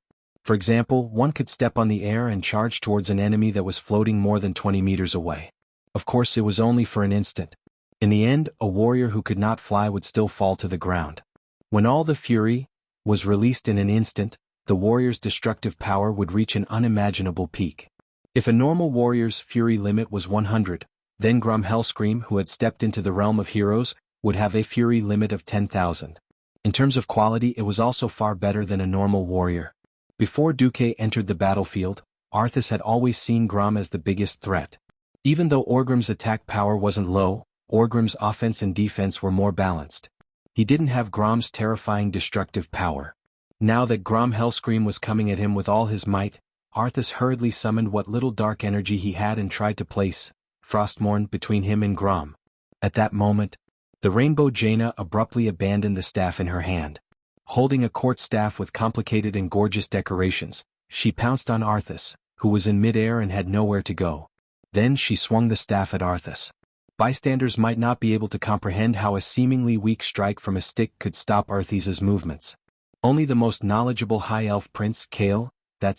For example, one could step on the air and charge towards an enemy that was floating more than 20 meters away. Of course, it was only for an instant. In the end, a warrior who could not fly would still fall to the ground. When all the fury was released in an instant, the warrior's destructive power would reach an unimaginable peak. If a normal warrior's fury limit was 100, then Grom Hellscream, who had stepped into the realm of heroes, would have a fury limit of 10,000. In terms of quality, it was also far better than a normal warrior. Before Duque entered the battlefield, Arthas had always seen Grom as the biggest threat. Even though Orgrim's attack power wasn't low, Orgrim's offense and defense were more balanced. He didn't have Grom's terrifying destructive power. Now that Grom Hellscream was coming at him with all his might, Arthas hurriedly summoned what little dark energy he had and tried to place Frostmourne between him and Grom. At that moment, the Rainbow Jaina abruptly abandoned the staff in her hand. Holding a court staff with complicated and gorgeous decorations, she pounced on Arthas, who was in midair and had nowhere to go. Then she swung the staff at Arthas. Bystanders might not be able to comprehend how a seemingly weak strike from a stick could stop Arthas's movements. Only the most knowledgeable High Elf Prince, Kale,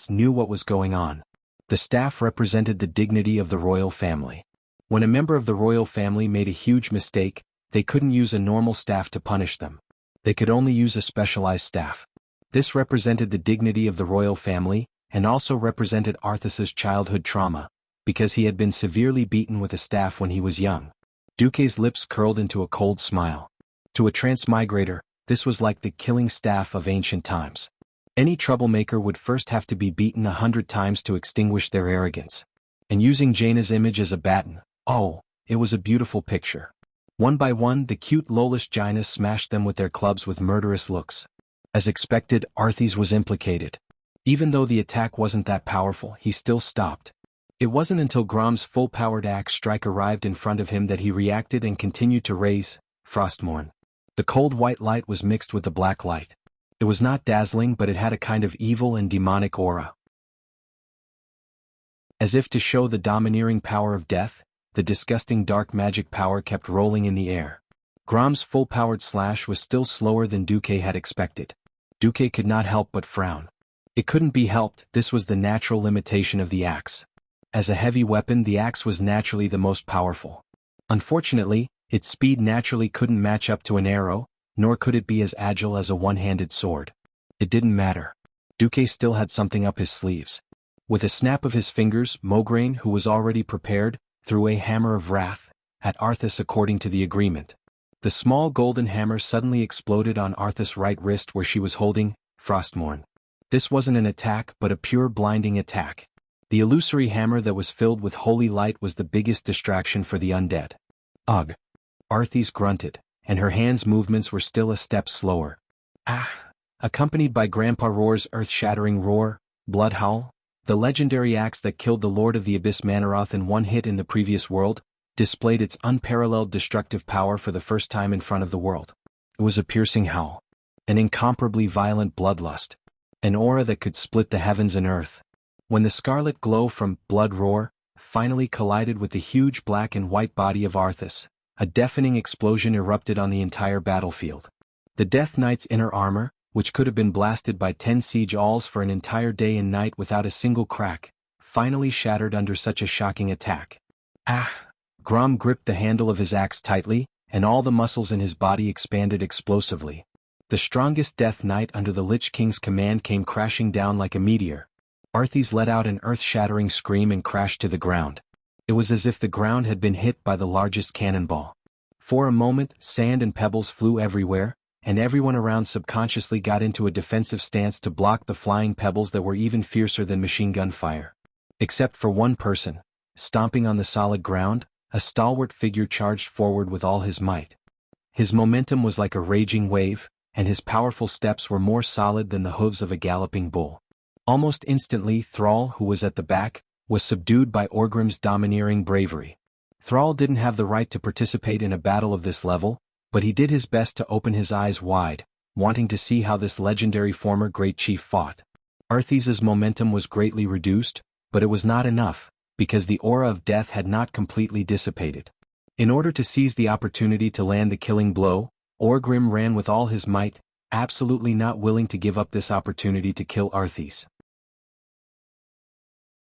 knew what was going on. The staff represented the dignity of the royal family. When a member of the royal family made a huge mistake, they couldn't use a normal staff to punish them. They could only use a specialized staff. This represented the dignity of the royal family, and also represented Arthas's childhood trauma, because he had been severely beaten with a staff when he was young. Duque's lips curled into a cold smile. To a transmigrator, this was like the killing staff of ancient times. Any troublemaker would first have to be beaten 100 times to extinguish their arrogance. And using Jaina's image as a baton, it was a beautiful picture. One by one, the cute Lolish Jainas smashed them with their clubs with murderous looks. As expected, Arthas was implicated. Even though the attack wasn't that powerful, he still stopped. It wasn't until Grom's full-powered axe strike arrived in front of him that he reacted and continued to raise Frostmourne. The cold white light was mixed with the black light. It was not dazzling, but it had a kind of evil and demonic aura. As if to show the domineering power of death, the disgusting dark magic power kept rolling in the air. Grom's full-powered slash was still slower than Duque had expected. Duque could not help but frown. It couldn't be helped, this was the natural limitation of the axe. As a heavy weapon, the axe was naturally the most powerful. Unfortunately, its speed naturally couldn't match up to an arrow, nor could it be as agile as a one-handed sword. It didn't matter. Duque still had something up his sleeves. With a snap of his fingers, Mograine, who was already prepared, threw a hammer of wrath at Arthas according to the agreement. The small golden hammer suddenly exploded on Arthas' right wrist where she was holding Frostmourne. This wasn't an attack but a pure blinding attack. The illusory hammer that was filled with holy light was the biggest distraction for the undead. Ugh! Arthas grunted, and her hands' movements were still a step slower. Accompanied by Grandpa Roar's earth-shattering roar, Blood Howl, the legendary axe that killed the Lord of the Abyss Manaroth in one hit in the previous world, displayed its unparalleled destructive power for the first time in front of the world. It was a piercing howl, an incomparably violent bloodlust, an aura that could split the heavens and earth. When the scarlet glow from Blood Roar finally collided with the huge black and white body of Arthas, a deafening explosion erupted on the entire battlefield. The Death Knight's inner armor, which could have been blasted by 10 siege alls for an entire day and night without a single crack, finally shattered under such a shocking attack. Grom gripped the handle of his axe tightly, and all the muscles in his body expanded explosively. The strongest Death Knight under the Lich King's command came crashing down like a meteor. Arthas let out an earth-shattering scream and crashed to the ground. It was as if the ground had been hit by the largest cannonball. For a moment, sand and pebbles flew everywhere, and everyone around subconsciously got into a defensive stance to block the flying pebbles that were even fiercer than machine gun fire. Except for one person, stomping on the solid ground, a stalwart figure charged forward with all his might. His momentum was like a raging wave, and his powerful steps were more solid than the hooves of a galloping bull. Almost instantly, Thrall, who was at the back, was subdued by Orgrim's domineering bravery. Thrall didn't have the right to participate in a battle of this level, but he did his best to open his eyes wide, wanting to see how this legendary former great chief fought. Arthas's momentum was greatly reduced, But it was not enough, because the aura of death had not completely dissipated. In order to seize the opportunity to land the killing blow, Orgrim ran with all his might, absolutely not willing to give up this opportunity to kill Arthas.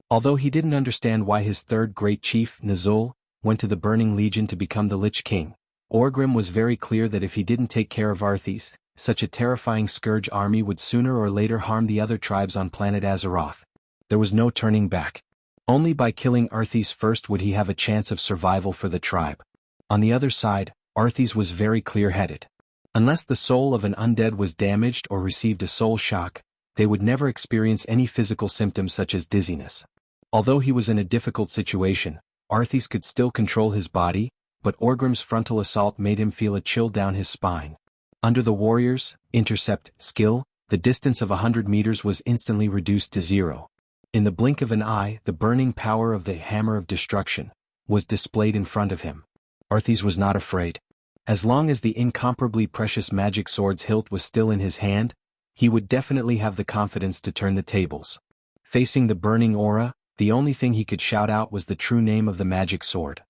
Although he didn't understand why his third great chief, Nazul, went to the Burning Legion to become the Lich King, Orgrim was very clear that if he didn't take care of Arthas, such a terrifying scourge army would sooner or later harm the other tribes on planet Azeroth. There was no turning back. Only by killing Arthas first would he have a chance of survival for the tribe. On the other side, Arthas was very clear-headed. Unless the soul of an undead was damaged or received a soul shock, they would never experience any physical symptoms such as dizziness. Although he was in a difficult situation, Arthas could still control his body, but Orgrim's frontal assault made him feel a chill down his spine. Under the warrior's intercept skill, the distance of 100 meters was instantly reduced to 0. In the blink of an eye, the burning power of the Hammer of Destruction was displayed in front of him. Arthas was not afraid. As long as the incomparably precious magic sword's hilt was still in his hand, he would definitely have the confidence to turn the tables. Facing the burning aura, the only thing he could shout out was the true name of the magic sword.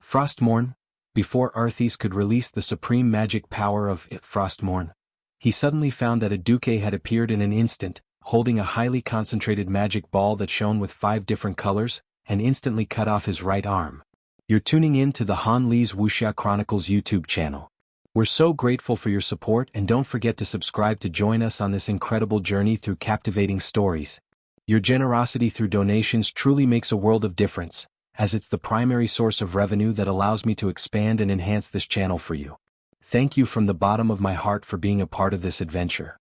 Frostmourne. Before Arthas could release the supreme magic power of Frostmourne, he suddenly found that a Duque had appeared in an instant, holding a highly concentrated magic ball that shone with 5 different colors, and instantly cut off his right arm. You're tuning in to the Han Lee's Wuxia Chronicles YouTube channel. We're so grateful for your support, and don't forget to subscribe to join us on this incredible journey through captivating stories. Your generosity through donations truly makes a world of difference, as it's the primary source of revenue that allows me to expand and enhance this channel for you. Thank you from the bottom of my heart for being a part of this adventure.